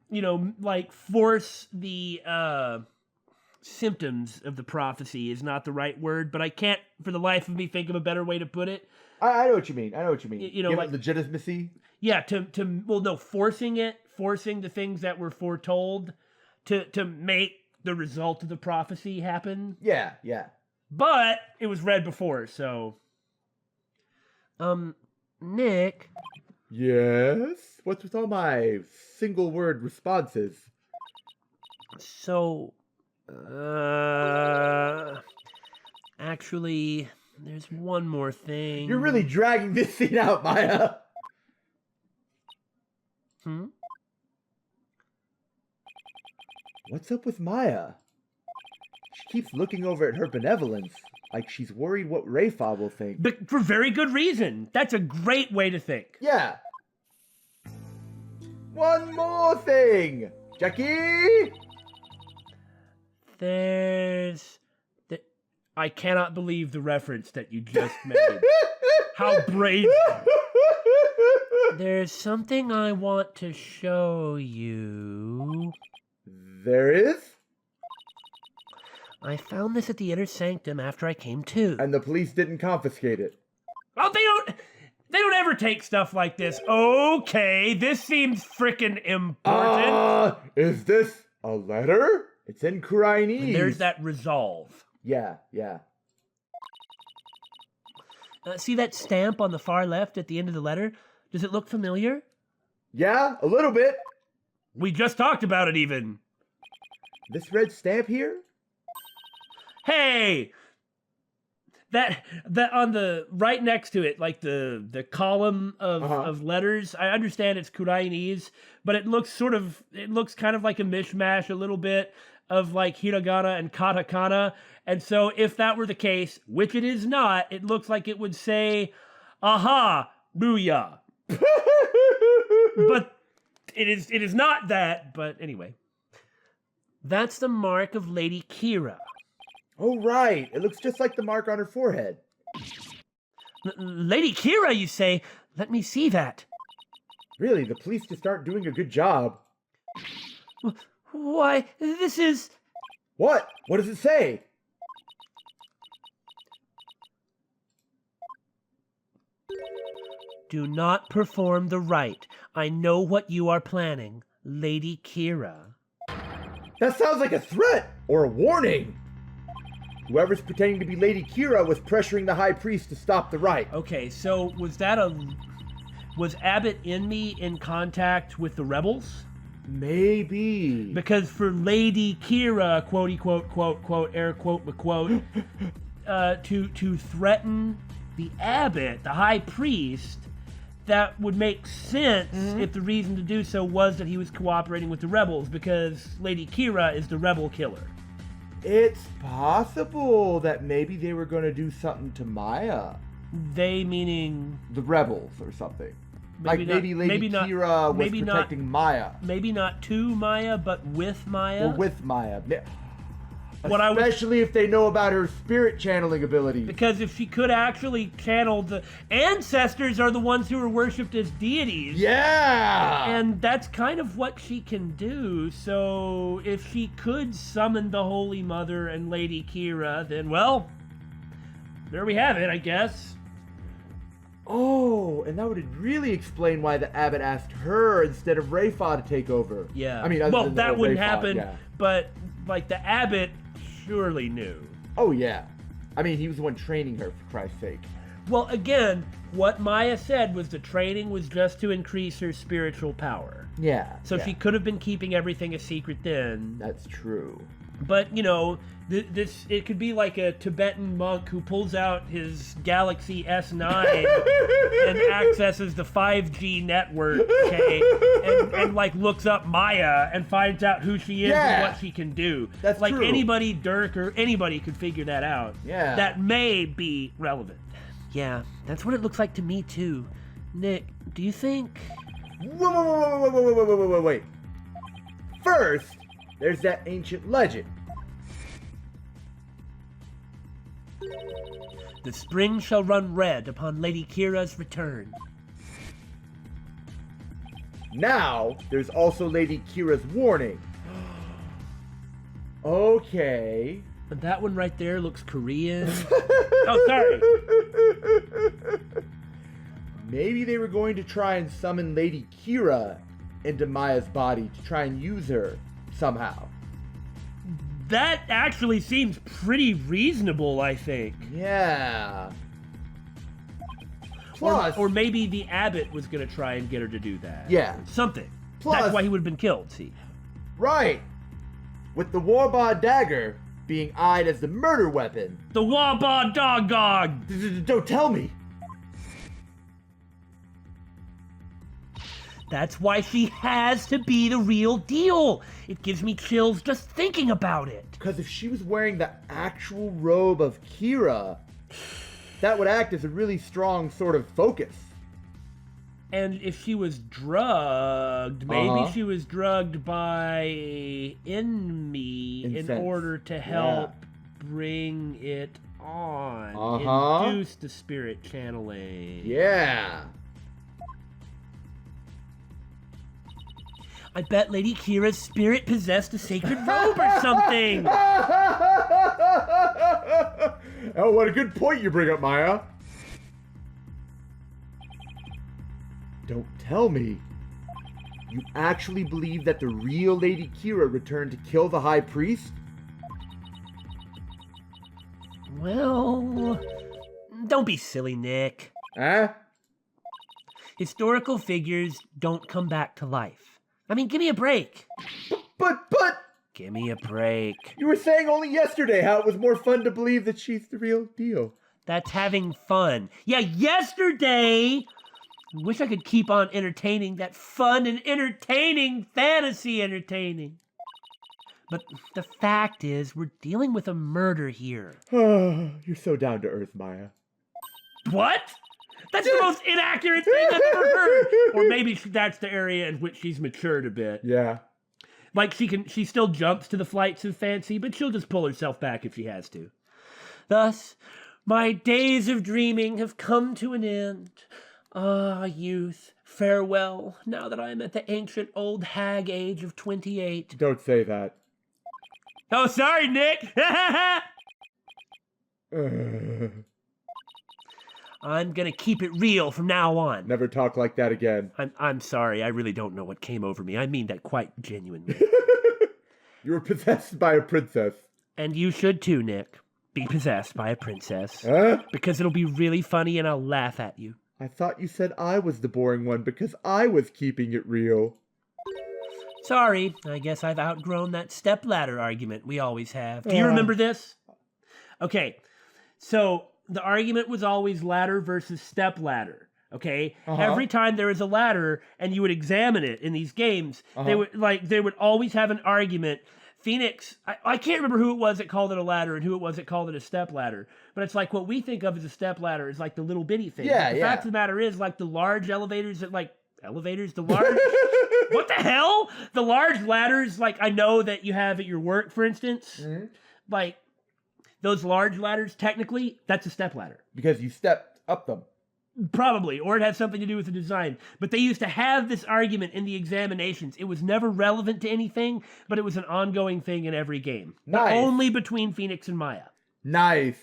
[SPEAKER 1] You know, like, force the symptoms of the prophecy is not the right word, but I can't, for the life of me, think of a better way to put it.
[SPEAKER 2] I know what you mean.
[SPEAKER 1] You know,
[SPEAKER 2] give
[SPEAKER 1] like
[SPEAKER 2] it legitimacy.
[SPEAKER 1] Yeah, forcing the things that were foretold to make the result of the prophecy happen.
[SPEAKER 2] Yeah.
[SPEAKER 1] But it was read before, so. Nick.
[SPEAKER 2] Yes? What's with all my single word responses?
[SPEAKER 1] So, actually, there's one more thing.
[SPEAKER 2] You're really dragging this scene out, Maya. What's up with Maya? She keeps looking over at her benevolence, like she's worried what Rayfa will think.
[SPEAKER 1] But for very good reason. That's a great way to think.
[SPEAKER 2] Yeah. One more thing, Jackie!
[SPEAKER 1] I cannot believe the reference that you just made. How brave. There's something I want to show you.
[SPEAKER 2] There is?
[SPEAKER 1] I found this at the inner sanctum after I came to.
[SPEAKER 2] And the police didn't confiscate it.
[SPEAKER 1] Oh, they don't ever take stuff like this. Okay, this seems frickin' important.
[SPEAKER 2] Is this a letter? It's in Khura'in.
[SPEAKER 1] There's that resolve.
[SPEAKER 2] Yeah.
[SPEAKER 1] See that stamp on the far left at the end of the letter? Does it look familiar?
[SPEAKER 2] Yeah, a little bit.
[SPEAKER 1] We just talked about it even.
[SPEAKER 2] This red stamp here?
[SPEAKER 1] Hey! That on the right next to it, like the column of letters. I understand it's Khura'inese, but it looks kind of like a mishmash a little bit of like hiragana and katakana. And so if that were the case, which it is not, it looks like it would say, "Aha, booyah." But it is not that, but anyway. That's the mark of Lady Kira.
[SPEAKER 2] Oh, right. It looks just like the mark on her forehead.
[SPEAKER 1] Lady Kira, you say? Let me see that.
[SPEAKER 2] Really, the police just aren't doing a good job.
[SPEAKER 1] Why, this is...
[SPEAKER 2] What? What does it say?
[SPEAKER 1] Do not perform the rite. I know what you are planning, Lady Kira.
[SPEAKER 2] That sounds like a threat or a warning. Whoever's pretending to be Lady Kira was pressuring the high priest to stop the rite.
[SPEAKER 1] Okay, so was Abbott in contact with the rebels?
[SPEAKER 2] Maybe.
[SPEAKER 1] Because for Lady Kira, quote, air quote, quote, to threaten the abbot, the high priest, that would make sense if the reason to do so was that he was cooperating with the rebels, because Lady Kira is the rebel killer.
[SPEAKER 2] It's possible that maybe they were going to do something to Maya.
[SPEAKER 1] They meaning...
[SPEAKER 2] the rebels or something. Maybe Lady Kira was protecting Maya.
[SPEAKER 1] Maybe not to Maya, but with Maya?
[SPEAKER 2] Or with Maya. Especially if they know about her spirit channeling abilities.
[SPEAKER 1] Because if she could actually channel, the ancestors are the ones who are worshipped as deities.
[SPEAKER 2] Yeah!
[SPEAKER 1] And that's kind of what she can do. So if she could summon the Holy Mother and Lady Kira, then, well, there we have it, I guess.
[SPEAKER 2] Oh, and that would really explain why the abbot asked her instead of Rayfa to take over.
[SPEAKER 1] Yeah.
[SPEAKER 2] I mean,
[SPEAKER 1] well, that wouldn't
[SPEAKER 2] Rayfa,
[SPEAKER 1] happen,
[SPEAKER 2] yeah.
[SPEAKER 1] But, like, the abbot surely knew.
[SPEAKER 2] Oh, yeah. I mean, he was the one training her, for Christ's sake.
[SPEAKER 1] Well, again, what Maya said was the training was just to increase her spiritual power.
[SPEAKER 2] Yeah.
[SPEAKER 1] So she could have been keeping everything a secret then.
[SPEAKER 2] That's true.
[SPEAKER 1] But, you know, it could be like a Tibetan monk who pulls out his Galaxy S9 and accesses the 5G network, okay, and like looks up Maya and finds out who she is and what she can do.
[SPEAKER 2] That's
[SPEAKER 1] like
[SPEAKER 2] true.
[SPEAKER 1] Anybody, Dhurke, or anybody could figure that out.
[SPEAKER 2] Yeah.
[SPEAKER 1] That may be relevant. Yeah, that's what it looks like to me too. Nick, do you think...
[SPEAKER 2] Wait. First, there's that ancient legend.
[SPEAKER 1] The spring shall run red upon Lady Kira's return.
[SPEAKER 2] Now, there's also Lady Kira's warning. Okay.
[SPEAKER 1] And that one right there looks Korean. Oh, sorry.
[SPEAKER 2] Maybe they were going to try and summon Lady Kira into Maya's body to try and use her somehow.
[SPEAKER 1] That actually seems pretty reasonable, I think.
[SPEAKER 2] Yeah. Plus,
[SPEAKER 1] or maybe the abbot was going to try and get her to do that.
[SPEAKER 2] Yeah.
[SPEAKER 1] Something.
[SPEAKER 2] Plus,
[SPEAKER 1] that's why he would have been killed, see.
[SPEAKER 2] Right. With the Warbod dagger being eyed as the murder weapon.
[SPEAKER 1] The Warbod Dog!
[SPEAKER 2] Don't tell me.
[SPEAKER 1] That's why she has to be the real deal. It gives me chills just thinking about it.
[SPEAKER 2] Because if she was wearing the actual robe of Kira, that would act as a really strong sort of focus.
[SPEAKER 1] And if she was drugged, maybe she was drugged by enemy in order to help bring it on. Induce the spirit channeling.
[SPEAKER 2] Yeah.
[SPEAKER 1] I bet Lady Kira's spirit possessed a sacred robe or something.
[SPEAKER 2] Oh, what a good point you bring up, Maya. Don't tell me. You actually believe that the real Lady Kira returned to kill the High Priest?
[SPEAKER 1] Well, don't be silly, Nick.
[SPEAKER 2] Huh?
[SPEAKER 1] Historical figures don't come back to life. I mean, give me a break.
[SPEAKER 2] But...
[SPEAKER 1] Give me a break.
[SPEAKER 2] You were saying only yesterday how it was more fun to believe that she's the real deal.
[SPEAKER 1] That's having fun. Yeah, yesterday! Wish I could keep on entertaining that fun and entertaining fantasy entertaining. But the fact is, we're dealing with a murder here.
[SPEAKER 2] You're so down to earth, Maya.
[SPEAKER 1] What? That's the most inaccurate thing I've ever heard. Or maybe that's the area in which she's matured a bit.
[SPEAKER 2] Yeah.
[SPEAKER 1] Like she still jumps to the flights of fancy, but she'll just pull herself back if she has to. Thus, my days of dreaming have come to an end. Ah, youth, farewell, now that I am at the ancient old hag age of 28.
[SPEAKER 2] Don't say that.
[SPEAKER 1] Oh, sorry, Nick. I'm gonna keep it real from now on.
[SPEAKER 2] Never talk like that again.
[SPEAKER 1] I'm sorry, I really don't know what came over me. I mean that quite genuinely.
[SPEAKER 2] You were possessed by a princess.
[SPEAKER 1] And you should too, Nick. Be possessed by a princess.
[SPEAKER 2] Huh?
[SPEAKER 1] Because it'll be really funny and I'll laugh at you.
[SPEAKER 2] I thought you said I was the boring one because I was keeping it real.
[SPEAKER 1] Sorry, I guess I've outgrown that stepladder argument we always have. Do you remember this? Okay, so the argument was always ladder versus stepladder. Okay, every time there was a ladder and you would examine it in these games, they would always have an argument. Phoenix, I can't remember who it was that called it a ladder and who it was that called it a stepladder, but it's like what we think of as a stepladder is like the little bitty thing.
[SPEAKER 2] Yeah,
[SPEAKER 1] the fact of the matter is, like the large elevators that the large what the hell? The large ladders, like I know that you have at your work, for instance, like those large ladders, technically, that's a stepladder.
[SPEAKER 2] Because you stepped up them.
[SPEAKER 1] Probably, or it has something to do with the design. But they used to have this argument in the examinations. It was never relevant to anything, but it was an ongoing thing in every game.
[SPEAKER 2] Nice.
[SPEAKER 1] But only between Phoenix and Maya.
[SPEAKER 2] Nice.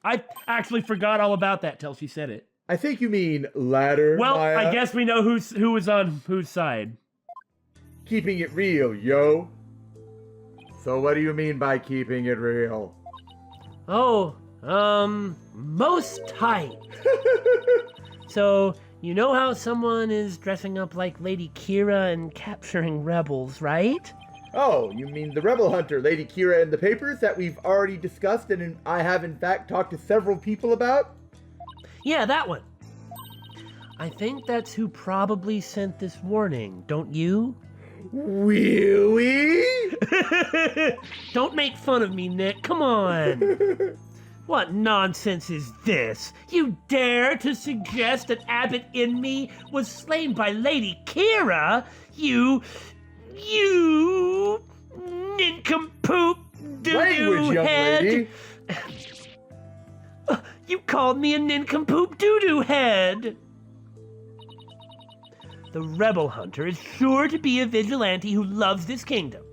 [SPEAKER 1] I actually forgot all about that till she said it.
[SPEAKER 2] I think you mean ladder,
[SPEAKER 1] Well,
[SPEAKER 2] Maya.
[SPEAKER 1] I guess we know who was on whose side.
[SPEAKER 2] Keeping it real, yo. So what do you mean by keeping it real?
[SPEAKER 1] Oh, most tight. So, you know how someone is dressing up like Lady Kira and capturing rebels, right?
[SPEAKER 2] Oh, you mean the rebel hunter, Lady Kira in the papers that we've already discussed and I have in fact talked to several people about?
[SPEAKER 1] Yeah, that one. I think that's who probably sent this warning, don't you?
[SPEAKER 2] Really?
[SPEAKER 1] Don't make fun of me, Nick. Come on. What nonsense is this? You dare to suggest that Abbott in me was slain by Lady Kira? You nincompoop doo-doo head.
[SPEAKER 2] Lady.
[SPEAKER 1] You called me a nincompoop doo-doo head. The rebel hunter is sure to be a vigilante who loves this kingdom.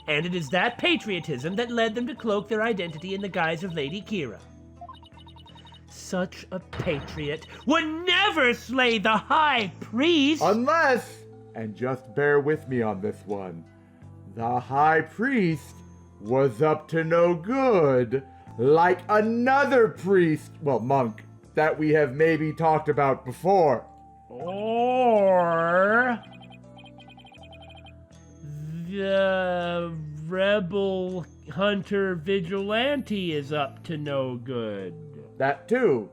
[SPEAKER 1] And it is that patriotism that led them to cloak their identity in the guise of Lady Kira. Such a patriot would never slay the high priest!
[SPEAKER 2] Unless, and just bear with me on this one, the high priest was up to no good, like another priest, well, monk, that we have maybe talked about before.
[SPEAKER 1] Or the rebel hunter vigilante is up to no good.
[SPEAKER 2] That too.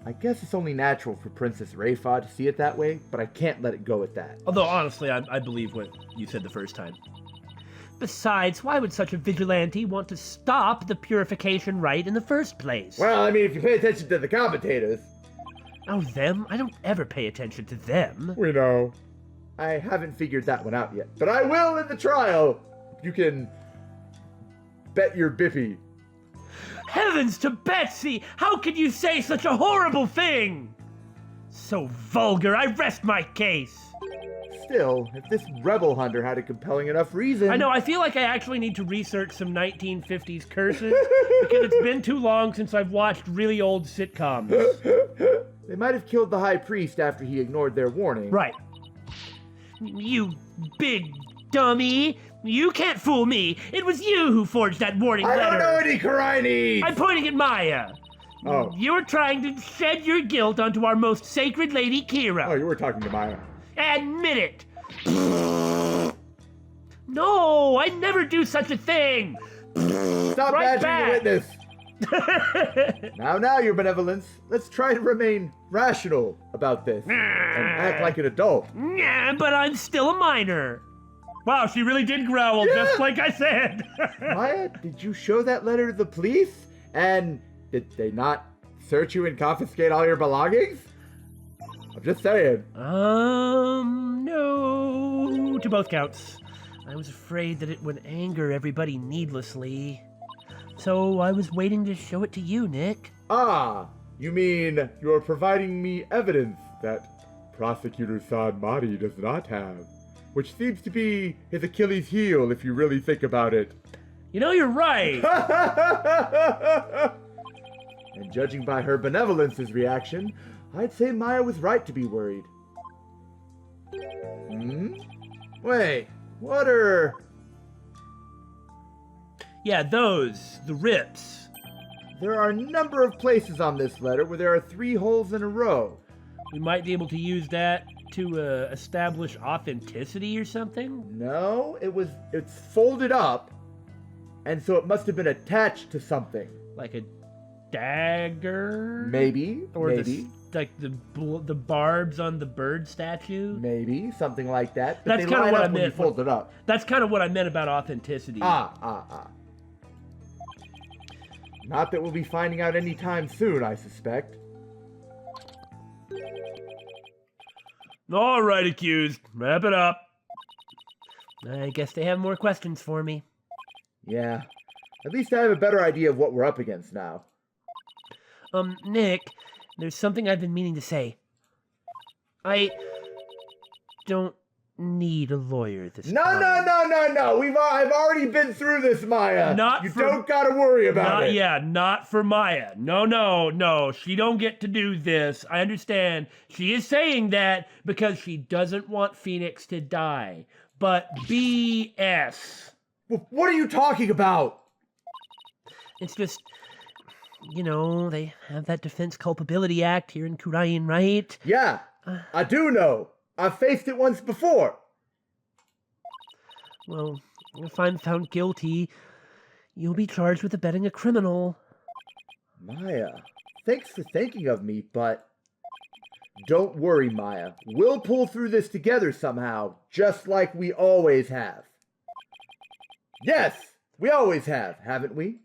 [SPEAKER 2] I guess it's only natural for Princess Rayfa to see it that way, but I can't let it go at that.
[SPEAKER 1] Although, honestly, I believe what you said the first time. Besides, why would such a vigilante want to stop the purification rite in the first place?
[SPEAKER 2] Well, I mean, if you pay attention to the commentators.
[SPEAKER 1] Oh, them? I don't ever pay attention to them.
[SPEAKER 2] We know. I haven't figured that one out yet, but I will in the trial. You can bet your bippy.
[SPEAKER 1] Heavens to Betsy! How could you say such a horrible thing? So vulgar, I rest my case.
[SPEAKER 2] Still, if this rebel hunter had a compelling enough reason...
[SPEAKER 1] I know, I feel like I actually need to research some 1950s curses, because it's been too long since I've watched really old sitcoms.
[SPEAKER 2] They might have killed the high priest after he ignored their warning.
[SPEAKER 1] Right. You big dummy! You can't fool me! It was you who forged that warning letter!
[SPEAKER 2] I don't know any Khura'in!
[SPEAKER 1] I'm pointing at Maya!
[SPEAKER 2] Oh.
[SPEAKER 1] You're trying to shed your guilt onto our most sacred Lady Kira.
[SPEAKER 2] Oh, you were talking to Maya.
[SPEAKER 1] Admit it! No, I never do such a thing.
[SPEAKER 2] Stop
[SPEAKER 1] Right
[SPEAKER 2] badgering the witness. Now, Your Benevolence. Let's try to remain rational about this and act like an adult.
[SPEAKER 1] Yeah, but I'm still a minor. Wow, she really did growl, just like I said.
[SPEAKER 2] Maya, did you show that letter to the police? And did they not search you and confiscate all your belongings? I'm just saying.
[SPEAKER 1] No, to both counts. I was afraid that it would anger everybody needlessly. So I was waiting to show it to you, Nick.
[SPEAKER 2] Ah, you mean you're providing me evidence that Prosecutor San Mari does not have, which seems to be his Achilles heel if you really think about it.
[SPEAKER 1] You know, you're right.
[SPEAKER 2] And judging by her benevolence's reaction, I'd say Maya was right to be worried. Wait, what are...
[SPEAKER 1] Yeah, those, the rips.
[SPEAKER 2] There are a number of places on this letter where there are 3 holes in a row.
[SPEAKER 1] We might be able to use that to establish authenticity or something?
[SPEAKER 2] No, it's folded up, and so it must have been attached to something.
[SPEAKER 1] Like a dagger?
[SPEAKER 2] Maybe,
[SPEAKER 1] or
[SPEAKER 2] maybe.
[SPEAKER 1] The barbs on the bird statue?
[SPEAKER 2] Maybe, something like that. But
[SPEAKER 1] That's
[SPEAKER 2] kind of
[SPEAKER 1] what I
[SPEAKER 2] when you
[SPEAKER 1] meant.
[SPEAKER 2] fold it up.
[SPEAKER 1] That's kind of what I meant about authenticity.
[SPEAKER 2] Not that we'll be finding out anytime soon, I suspect.
[SPEAKER 1] All right, accused. Wrap it up. I guess they have more questions for me.
[SPEAKER 2] Yeah. At least I have a better idea of what we're up against now.
[SPEAKER 1] Nick, there's something I've been meaning to say. I don't need a lawyer this time.
[SPEAKER 2] No. I've already been through this, Maya. You don't gotta worry about it.
[SPEAKER 1] Yeah, not for Maya. No. She don't get to do this. I understand. She is saying that because she doesn't want Phoenix to die. But BS.
[SPEAKER 2] What are you talking about?
[SPEAKER 1] It's just, they have that Defense Culpability Act here in Khura'in, right?
[SPEAKER 2] Yeah, I do know. I've faced it once before.
[SPEAKER 1] Well, if I'm found guilty, you'll be charged with abetting a criminal.
[SPEAKER 2] Maya, thanks for thinking of me, but don't worry, Maya. We'll pull through this together somehow, just like we always have. Yes, we always have, haven't we?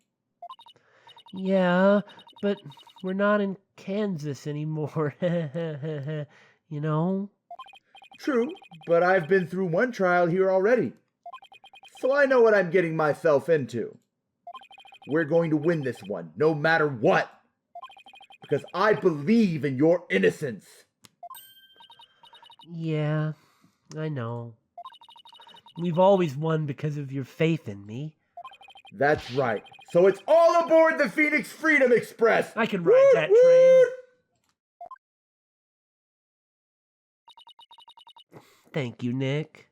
[SPEAKER 1] Yeah, but we're not in Kansas anymore,
[SPEAKER 2] True, but I've been through one trial here already. So I know what I'm getting myself into. We're going to win this one, no matter what. Because I believe in your innocence.
[SPEAKER 1] Yeah, I know. We've always won because of your faith in me.
[SPEAKER 2] That's right. So it's all aboard the Phoenix Freedom Express.
[SPEAKER 1] I can ride that train. Thank you, Nick.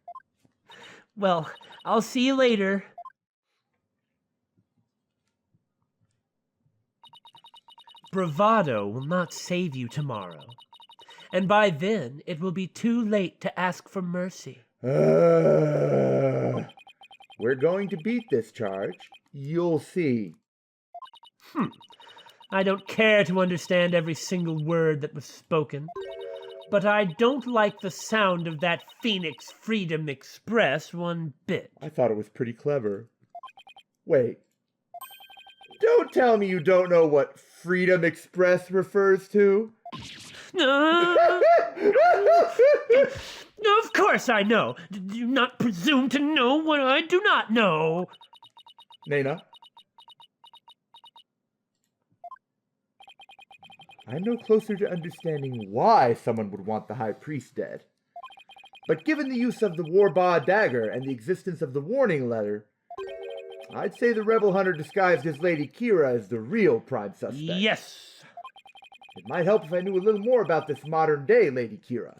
[SPEAKER 1] Well, I'll see you later. Bravado will not save you tomorrow. And by then, it will be too late to ask for mercy.
[SPEAKER 2] We're going to beat this charge. You'll see.
[SPEAKER 1] I don't care to understand every single word that was spoken. But I don't like the sound of that Phoenix Freedom Express one bit.
[SPEAKER 2] I thought it was pretty clever. Wait. Don't tell me you don't know what Freedom Express refers to.
[SPEAKER 1] Of course I know. Do not presume to know what I do not know.
[SPEAKER 2] Nana? I'm no closer to understanding why someone would want the High Priest dead. But given the use of the Warba dagger and the existence of the warning letter, I'd say the rebel hunter disguised as Lady Kira is the real prime suspect.
[SPEAKER 1] Yes.
[SPEAKER 2] It might help if I knew a little more about this modern-day Lady Kira.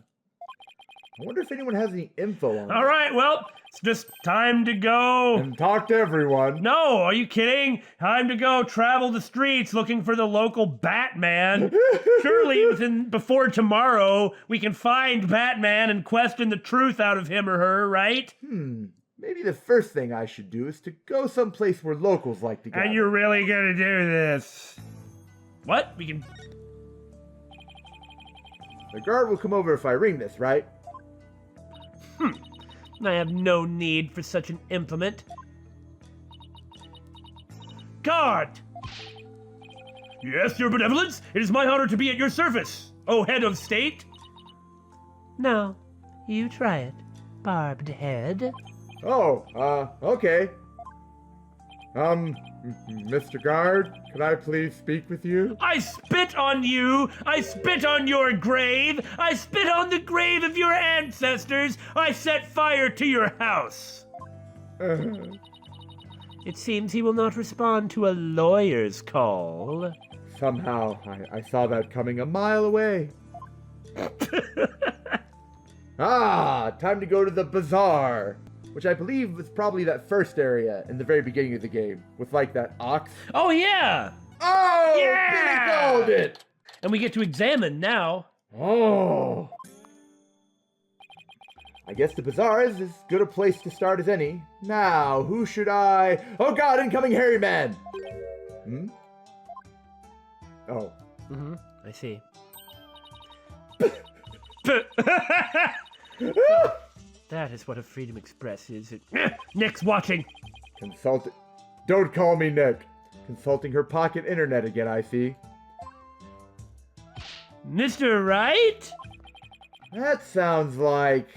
[SPEAKER 2] I wonder if anyone has any info on her.
[SPEAKER 1] All right, well, it's just time to go.
[SPEAKER 2] And talk to everyone.
[SPEAKER 1] No, are you kidding? Time to go travel the streets looking for the local Batman. Surely before tomorrow, we can find Batman and question the truth out of him or her, right?
[SPEAKER 2] Maybe the first thing I should do is to go someplace where locals like to go.
[SPEAKER 1] And you're really gonna do this? What? We can...
[SPEAKER 2] The guard will come over if I ring this, right?
[SPEAKER 1] I have no need for such an implement. Guard! Yes, your benevolence? It is my honor to be at your service, O head of state. No, you try it, barbed head.
[SPEAKER 2] Oh, okay. Mr. Guard, can I please speak with you?
[SPEAKER 1] I spit on you! I spit on your grave! I spit on the grave of your ancestors! I set fire to your house! It seems he will not respond to a lawyer's call.
[SPEAKER 2] Somehow, I saw that coming a mile away. Time to go to the Bazaar, which I believe was probably that first area in the very beginning of the game, with like that ox.
[SPEAKER 1] Oh yeah!
[SPEAKER 2] Oh,
[SPEAKER 1] Yeah!
[SPEAKER 2] Billy called it!
[SPEAKER 1] And we get to examine now.
[SPEAKER 2] Oh. I guess the Bazaar is as good a place to start as any. Now, who should I... Oh god, incoming hairy man! Oh.
[SPEAKER 1] I see. That is what a Freedom Express is. Nick's watching.
[SPEAKER 2] Don't call me Nick. Consulting her pocket internet again, I see.
[SPEAKER 1] Mr. Wright?
[SPEAKER 2] That sounds like...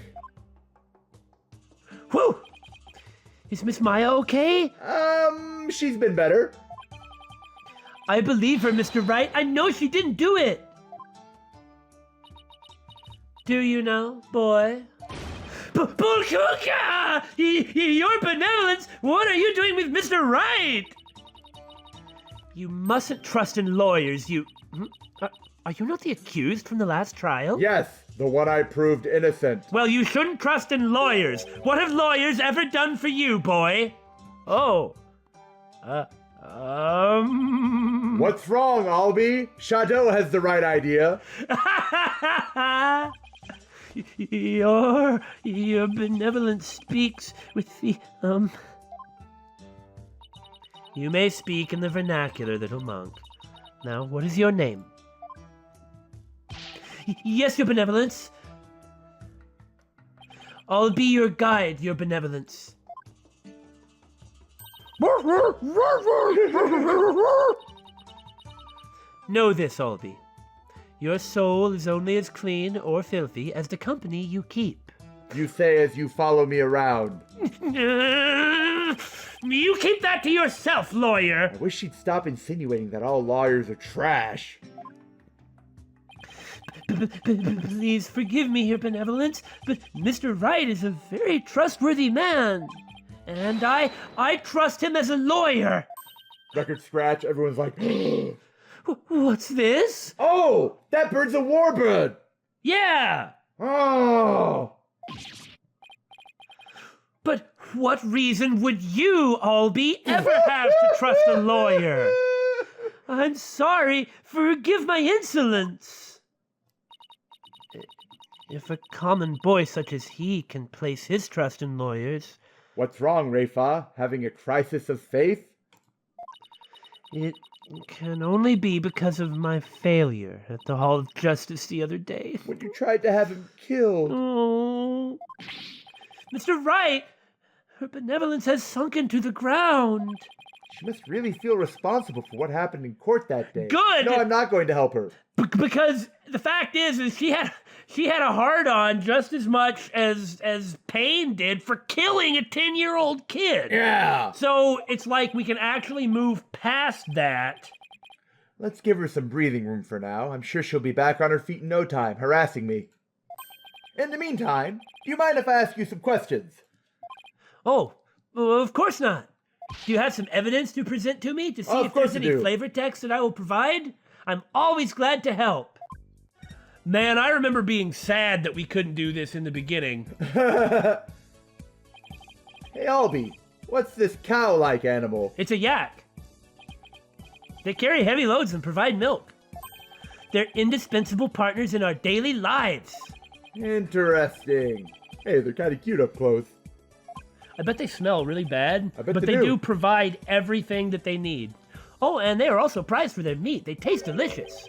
[SPEAKER 1] Whew! Is Miss Maya okay?
[SPEAKER 2] She's been better.
[SPEAKER 1] I believe her, Mr. Wright. I know she didn't do it. Do you know, boy? Bulkuka! Your benevolence! What are you doing with Mr. Wright? You mustn't trust in lawyers, you... Are you not the accused from the last trial?
[SPEAKER 2] Yes, the one I proved innocent.
[SPEAKER 1] Well, you shouldn't trust in lawyers. What have lawyers ever done for you, boy? Oh.
[SPEAKER 2] What's wrong, Albie? Shadow has the right idea.
[SPEAKER 1] Your benevolence speaks with the, You may speak in the vernacular, little monk. Now, what is your name? Yes, your benevolence. I'll be your guide, your benevolence. Know this, Albie. Your soul is only as clean or filthy as the company you keep.
[SPEAKER 2] You say as you follow me around.
[SPEAKER 1] You keep that to yourself, lawyer.
[SPEAKER 2] I wish she'd stop insinuating that all lawyers are trash.
[SPEAKER 1] Please forgive me, your benevolence, but Mr. Wright is a very trustworthy man. And I trust him as a lawyer.
[SPEAKER 2] Record scratch, everyone's like,
[SPEAKER 1] What's this?
[SPEAKER 2] oh, that bird's a warbird.
[SPEAKER 1] Yeah.
[SPEAKER 2] Oh.
[SPEAKER 1] But what reason would you, Albie, ever have to trust a lawyer? I'm sorry. Forgive my insolence. If a common boy such as he can place his trust in lawyers...
[SPEAKER 2] What's wrong, Rafa? Having a crisis of faith?
[SPEAKER 1] It can only be because of my failure at the Hall of Justice the other day.
[SPEAKER 2] When you tried to have him killed.
[SPEAKER 1] Oh. Mr. Wright, her benevolence has sunken to the ground.
[SPEAKER 2] She must really feel responsible for what happened in court that day.
[SPEAKER 1] Good!
[SPEAKER 2] No, I'm not going to help her.
[SPEAKER 1] Because the fact is she had a hard-on just as much as Payne did for killing a 10-year-old kid.
[SPEAKER 2] Yeah.
[SPEAKER 1] So it's like we can actually move past that.
[SPEAKER 2] Let's give her some breathing room for now. I'm sure she'll be back on her feet in no time, harassing me. In the meantime, do you mind if I ask you some questions?
[SPEAKER 1] Oh, of course not. Do you have some evidence to present to me to see if there's any flavor text that I will provide? I'm always glad to help. Man, I remember being sad that we couldn't do this in the beginning.
[SPEAKER 2] Hey, Albie, what's this cow-like animal?
[SPEAKER 1] It's a yak. They carry heavy loads and provide milk. They're indispensable partners in our daily lives.
[SPEAKER 2] Interesting. Hey, they're kind of cute up close.
[SPEAKER 1] I bet they smell really bad,
[SPEAKER 2] I bet
[SPEAKER 1] but
[SPEAKER 2] they
[SPEAKER 1] they
[SPEAKER 2] do.
[SPEAKER 1] do provide everything that they need. Oh, and they are also prized for their meat. They taste delicious.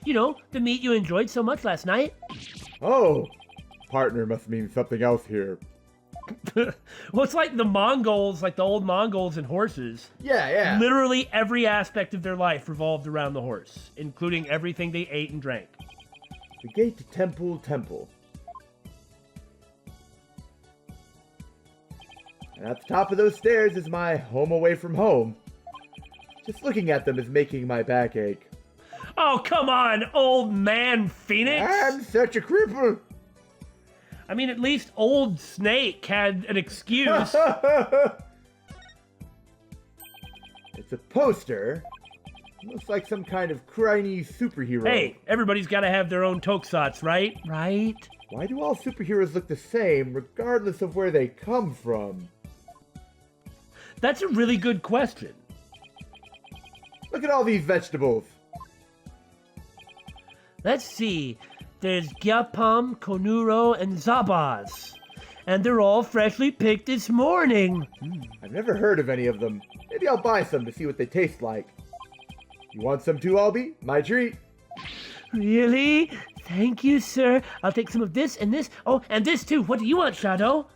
[SPEAKER 1] You know, the meat you enjoyed so much last night.
[SPEAKER 2] Oh, partner must mean something else here.
[SPEAKER 1] Well, it's like the Mongols, like the old Mongols and horses.
[SPEAKER 2] Yeah.
[SPEAKER 1] Literally every aspect of their life revolved around the horse, including everything they ate and drank.
[SPEAKER 2] The gate to temple. And at the top of those stairs is my home away from home. Just looking at them is making my back ache.
[SPEAKER 1] Oh, come on, old man Phoenix!
[SPEAKER 2] I'm such a cripple!
[SPEAKER 1] I mean, at least old Snake had an excuse.
[SPEAKER 2] It's a poster. Looks like some kind of Khura'in superhero.
[SPEAKER 1] Hey, everybody's got to have their own tokusatsu, right? Right?
[SPEAKER 2] Why do all superheroes look the same, regardless of where they come from?
[SPEAKER 1] That's a really good question.
[SPEAKER 2] Look at all these vegetables.
[SPEAKER 1] Let's see. There's gyapam, konuro, and zabas. And they're all freshly picked this morning.
[SPEAKER 2] I've never heard of any of them. Maybe I'll buy some to see what they taste like. You want some too, Albie? My treat.
[SPEAKER 1] Really? Thank you, sir. I'll take some of this and this. Oh, and this too. What do you want, Shadow?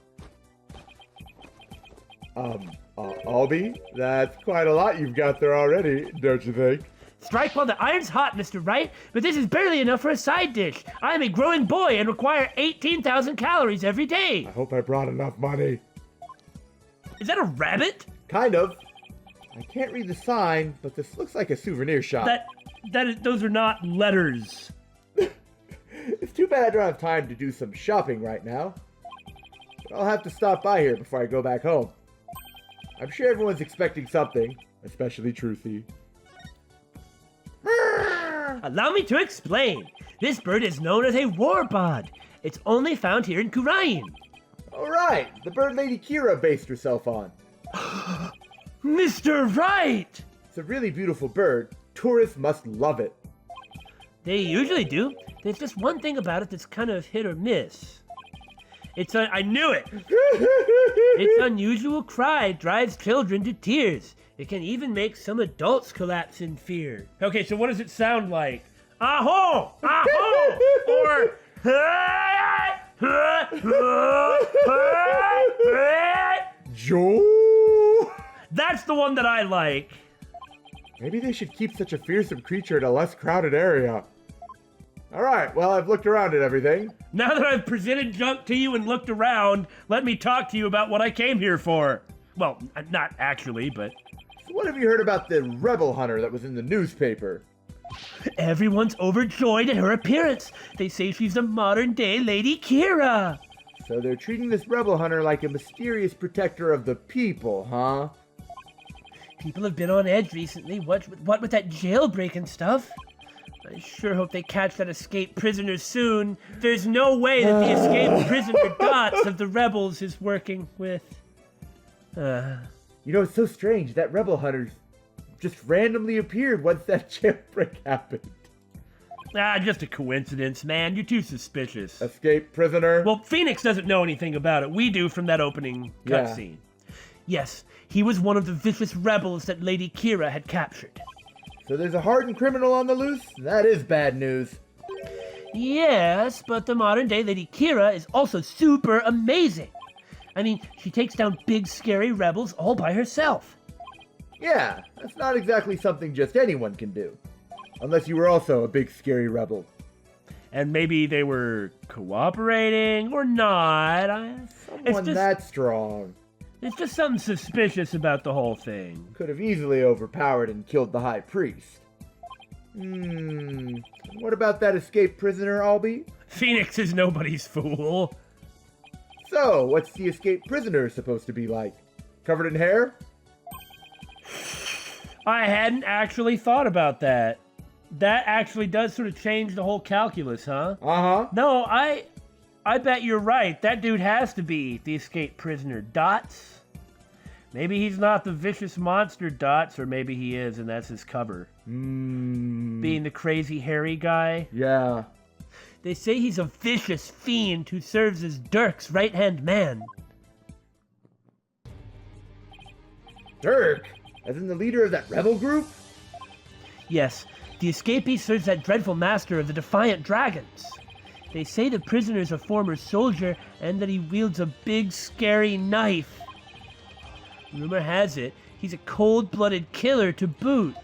[SPEAKER 2] Albie? That's quite a lot you've got there already, don't you think?
[SPEAKER 1] Strike while the iron's hot, Mr. Wright, but this is barely enough for a side dish. I'm a growing boy and require 18,000 calories every day.
[SPEAKER 2] I hope I brought enough money.
[SPEAKER 1] Is that a rabbit?
[SPEAKER 2] Kind of. I can't read the sign, but this looks like a souvenir shop.
[SPEAKER 1] Those are not letters.
[SPEAKER 2] It's too bad I don't have time to do some shopping right now. But I'll have to stop by here before I go back home. I'm sure everyone's expecting something, especially Truthy.
[SPEAKER 1] Allow me to explain. This bird is known as a warbird. It's only found here in Khura'in.
[SPEAKER 2] All right, the bird Lady Kira based herself on.
[SPEAKER 1] Mr. Wright!
[SPEAKER 2] It's a really beautiful bird. Tourists must love it.
[SPEAKER 1] They usually do. There's just one thing about it that's kind of hit or miss. I knew it! Its unusual cry drives children to tears. It can even make some adults collapse in fear. Okay, so what does it sound like? Aho! Aho! Or...
[SPEAKER 2] Joe!
[SPEAKER 1] That's the one that I like.
[SPEAKER 2] Maybe they should keep such a fearsome creature in a less crowded area. All right, well, I've looked around at everything.
[SPEAKER 1] Now that I've presented junk to you and looked around, let me talk to you about what I came here for. Well, not actually, but...
[SPEAKER 2] So what have you heard about the rebel hunter that was in the newspaper?
[SPEAKER 1] Everyone's overjoyed at her appearance. They say she's a modern-day Lady Kira.
[SPEAKER 2] So they're treating this rebel hunter like a mysterious protector of the people, huh?
[SPEAKER 1] People have been on edge recently. What with that jailbreak and stuff? I sure hope they catch that escaped prisoner soon. There's no way that the escaped prisoner Dots of the rebels is working with...
[SPEAKER 2] You know, it's so strange. That rebel hunter just randomly appeared once that jailbreak happened.
[SPEAKER 1] Just a coincidence, man. You're too suspicious.
[SPEAKER 2] Escaped prisoner?
[SPEAKER 1] Well, Phoenix doesn't know anything about it. We do from that opening cutscene. Yes, he was one of the vicious rebels that Lady Kira had captured.
[SPEAKER 2] So there's a hardened criminal on the loose? That is bad news.
[SPEAKER 1] Yes, but the modern-day Lady Kira is also super amazing. I mean, she takes down big, scary rebels all by herself.
[SPEAKER 2] Yeah, that's not exactly something just anyone can do. Unless you were also a big, scary rebel.
[SPEAKER 1] And maybe they were cooperating or not.
[SPEAKER 2] Someone that strong.
[SPEAKER 1] It's just something suspicious about the whole thing.
[SPEAKER 2] Could have easily overpowered and killed the high priest. What about that escaped prisoner, Albie?
[SPEAKER 1] Phoenix is nobody's fool.
[SPEAKER 2] So, what's the escaped prisoner supposed to be like? Covered in hair?
[SPEAKER 1] I hadn't actually thought about that. That actually does sort of change the whole calculus, huh?
[SPEAKER 2] Uh-huh.
[SPEAKER 1] No, I bet you're right. That dude has to be the escaped prisoner. Dots? Maybe he's not the vicious monster Dots, or maybe he is, and that's his cover. Being the crazy hairy guy.
[SPEAKER 2] Yeah.
[SPEAKER 1] They say he's a vicious fiend who serves as Dhurke's right-hand man.
[SPEAKER 2] Dhurke? As in the leader of that rebel group?
[SPEAKER 1] Yes, the escapee serves that dreadful master of the Defiant Dragons. They say the prisoner's a former soldier and that he wields a big, scary knife. Rumor has it, he's a cold-blooded killer to boot.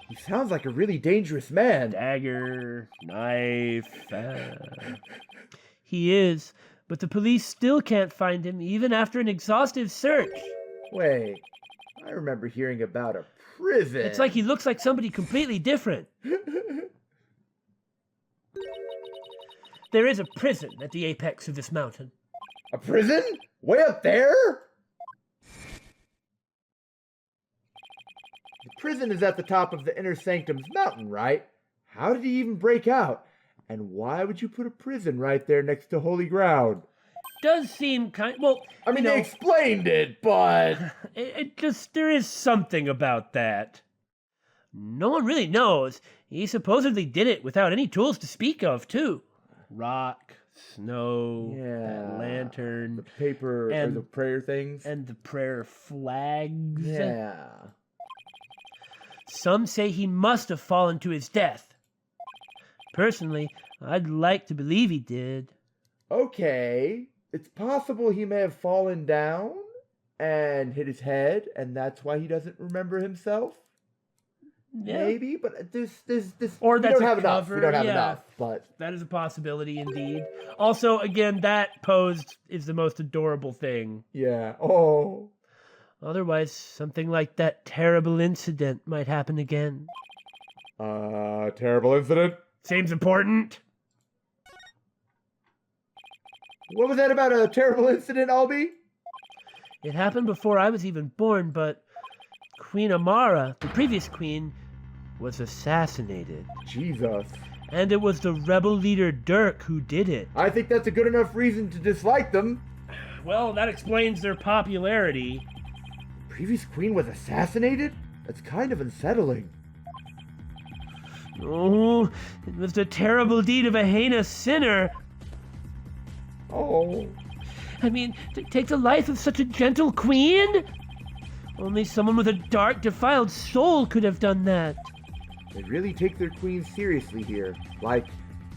[SPEAKER 2] He sounds like a really dangerous man.
[SPEAKER 1] Dagger, knife. He is, but the police still can't find him even after an exhaustive search.
[SPEAKER 2] Wait, I remember hearing about a prison.
[SPEAKER 1] It's like he looks like somebody completely different. There is a prison at the apex of this mountain.
[SPEAKER 2] A prison? Way up there? The prison is at the top of the Inner Sanctum's mountain, right? How did he even break out? And why would you put a prison right there next to holy ground?
[SPEAKER 1] Does seem well.
[SPEAKER 2] I mean,
[SPEAKER 1] you know,
[SPEAKER 2] they explained it, but
[SPEAKER 1] it just, there is something about that. No one really knows. He supposedly did it without any tools to speak of, too. Rock, snow, that lantern,
[SPEAKER 2] the paper
[SPEAKER 1] and
[SPEAKER 2] or the prayer things,
[SPEAKER 1] and the prayer flags.
[SPEAKER 2] Yeah.
[SPEAKER 1] Some say he must have fallen to his death. Personally, I'd like to believe he did.
[SPEAKER 2] Okay, it's possible he may have fallen down and hit his head, and that's why he doesn't remember himself.
[SPEAKER 1] Yeah.
[SPEAKER 2] Maybe, but this,
[SPEAKER 1] or
[SPEAKER 2] we
[SPEAKER 1] that's
[SPEAKER 2] don't
[SPEAKER 1] a
[SPEAKER 2] have enough.
[SPEAKER 1] cover.
[SPEAKER 2] We don't have
[SPEAKER 1] Yeah.
[SPEAKER 2] enough, but
[SPEAKER 1] That is a possibility indeed. Also, again, that posed is the most adorable thing.
[SPEAKER 2] yeah. Oh.
[SPEAKER 1] Otherwise, something like that terrible incident might happen again.
[SPEAKER 2] Terrible incident.
[SPEAKER 1] Seems important.
[SPEAKER 2] What was that about a terrible incident, Albie?
[SPEAKER 1] It happened before I was even born, but Queen Amara, the previous queen, was assassinated.
[SPEAKER 2] Jesus.
[SPEAKER 1] And it was the rebel leader Dhurke who did it.
[SPEAKER 2] I think that's a good enough reason to dislike them.
[SPEAKER 1] Well, that explains their popularity.
[SPEAKER 2] The previous queen was assassinated? That's kind of unsettling.
[SPEAKER 1] Oh, it was the terrible deed of a heinous sinner.
[SPEAKER 2] Oh.
[SPEAKER 1] I mean, to take the life of such a gentle queen? Only someone with a dark, defiled soul could have done that.
[SPEAKER 2] They really take their queen seriously here. Like,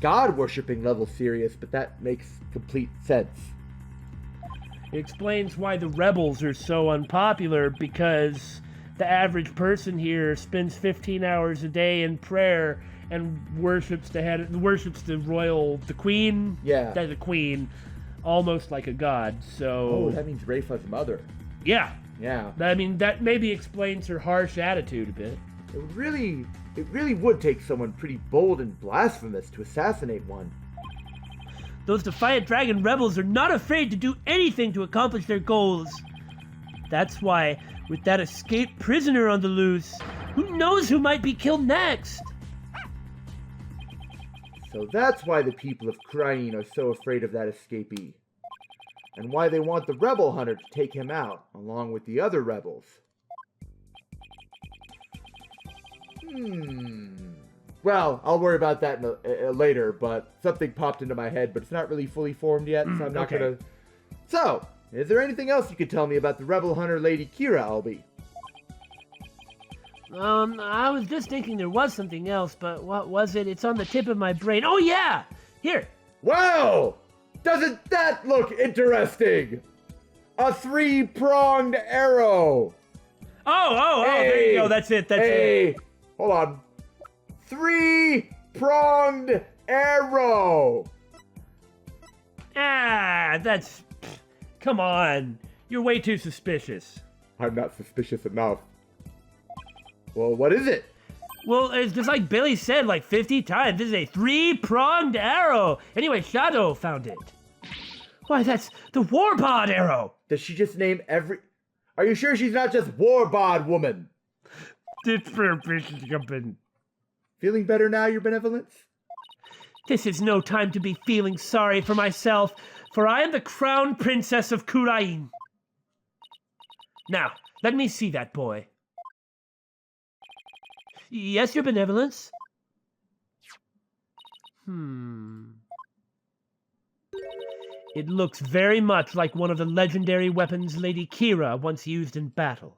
[SPEAKER 2] God-worshipping level serious, but that makes complete sense.
[SPEAKER 1] It explains why the rebels are so unpopular, because the average person here spends 15 hours a day in prayer and worships the queen.
[SPEAKER 2] Yeah.
[SPEAKER 1] The queen, almost like a god. So.
[SPEAKER 2] Oh, that means Rafa's mother.
[SPEAKER 1] Yeah.
[SPEAKER 2] Yeah.
[SPEAKER 1] I mean, that maybe explains her harsh attitude a bit.
[SPEAKER 2] It really would take someone pretty bold and blasphemous to assassinate one.
[SPEAKER 1] Those Defiant Dragon rebels are not afraid to do anything to accomplish their goals. That's why, with that escaped prisoner on the loose, who knows who might be killed next?
[SPEAKER 2] So that's why the people of Khura'in are so afraid of that escapee. And why they want the rebel hunter to take him out, along with the other rebels. Well, I'll worry about that later, but something popped into my head, but it's not really fully formed yet, so I'm not gonna... So, is there anything else you could tell me about the rebel hunter Lady Kira, Albie?
[SPEAKER 1] I was just thinking there was something else, but what was it? It's on the tip of my brain. Oh yeah! Here!
[SPEAKER 2] Wow! Doesn't that look interesting? A 3-pronged arrow!
[SPEAKER 1] Oh, there you go, that's it,
[SPEAKER 2] Hey, hold on. 3-pronged arrow!
[SPEAKER 1] That's... Come on. You're way too suspicious.
[SPEAKER 2] I'm not suspicious enough. Well, what is it?
[SPEAKER 1] Well, it's just like Billy said like 50 times. This is a 3-pronged arrow. Anyway, Shadow found it. Why, that's the Warbod arrow.
[SPEAKER 2] Does she just name every... Are you sure she's not just Warbod woman? Feeling better now, your benevolence?
[SPEAKER 1] This is no time to be feeling sorry for myself, for I am the crown princess of Khura'in. Now, let me see that boy. Yes, your benevolence? It looks very much like one of the legendary weapons Lady Kira once used in battle.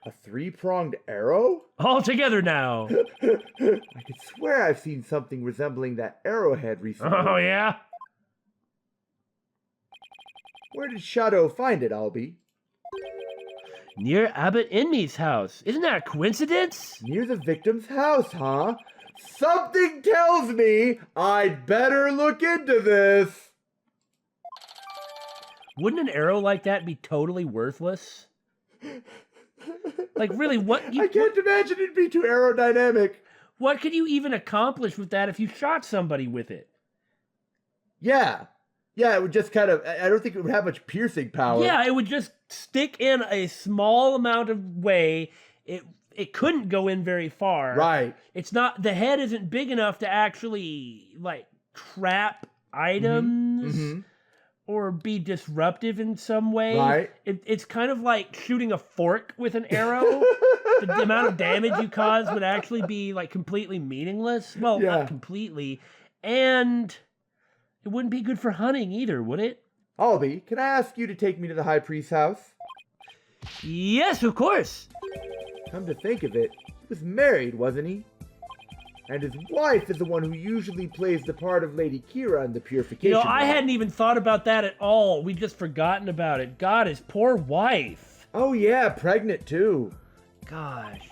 [SPEAKER 2] A three-pronged arrow?
[SPEAKER 1] All together now.
[SPEAKER 2] I could swear I've seen something resembling that arrowhead recently.
[SPEAKER 1] Oh, yeah?
[SPEAKER 2] Where did Shadow find it, Albie?
[SPEAKER 1] Near Abbot Enmy's house. Isn't that a coincidence?
[SPEAKER 2] Near the victim's house, huh? Something tells me I'd better look into this.
[SPEAKER 1] Wouldn't an arrow like that be totally worthless? Like, really,
[SPEAKER 2] I can't imagine it'd be too aerodynamic.
[SPEAKER 1] What could you even accomplish with that if you shot somebody with it?
[SPEAKER 2] Yeah. Yeah, it would just kind of, I don't think it would have much piercing power.
[SPEAKER 1] Yeah, it would just stick in a small amount of way. It couldn't go in very far.
[SPEAKER 2] Right.
[SPEAKER 1] It's not, the head isn't big enough to actually, like, trap items or be disruptive in some way.
[SPEAKER 2] Right.
[SPEAKER 1] It's kind of like shooting a fork with an arrow. The amount of damage you cause would actually be, like, completely meaningless. Well,
[SPEAKER 2] Yeah.
[SPEAKER 1] not completely. And it wouldn't be good for hunting either, would it?
[SPEAKER 2] Albie, can I ask you to take me to the High Priest's house?
[SPEAKER 1] Yes, of course.
[SPEAKER 2] Come to think of it, he was married, wasn't he? And his wife is the one who usually plays the part of Lady Kira in the Purification.
[SPEAKER 1] You know, I
[SPEAKER 2] Rite.
[SPEAKER 1] hadn't even thought about that at all. We'd just forgotten about it. God, his poor wife.
[SPEAKER 2] Oh yeah, pregnant too.
[SPEAKER 1] Gosh.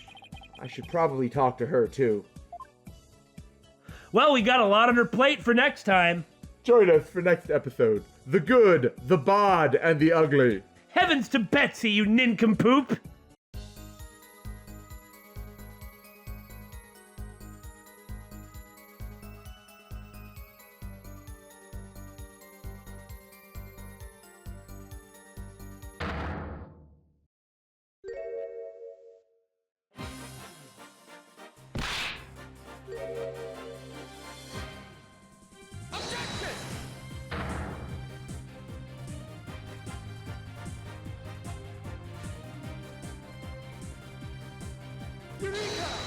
[SPEAKER 2] I should probably talk to her too.
[SPEAKER 1] Well, we got a lot on her plate for next time.
[SPEAKER 2] Join us for next episode. The Good, the Bad, and the Ugly.
[SPEAKER 1] Heavens to Betsy, you nincompoop!
[SPEAKER 3] Eureka!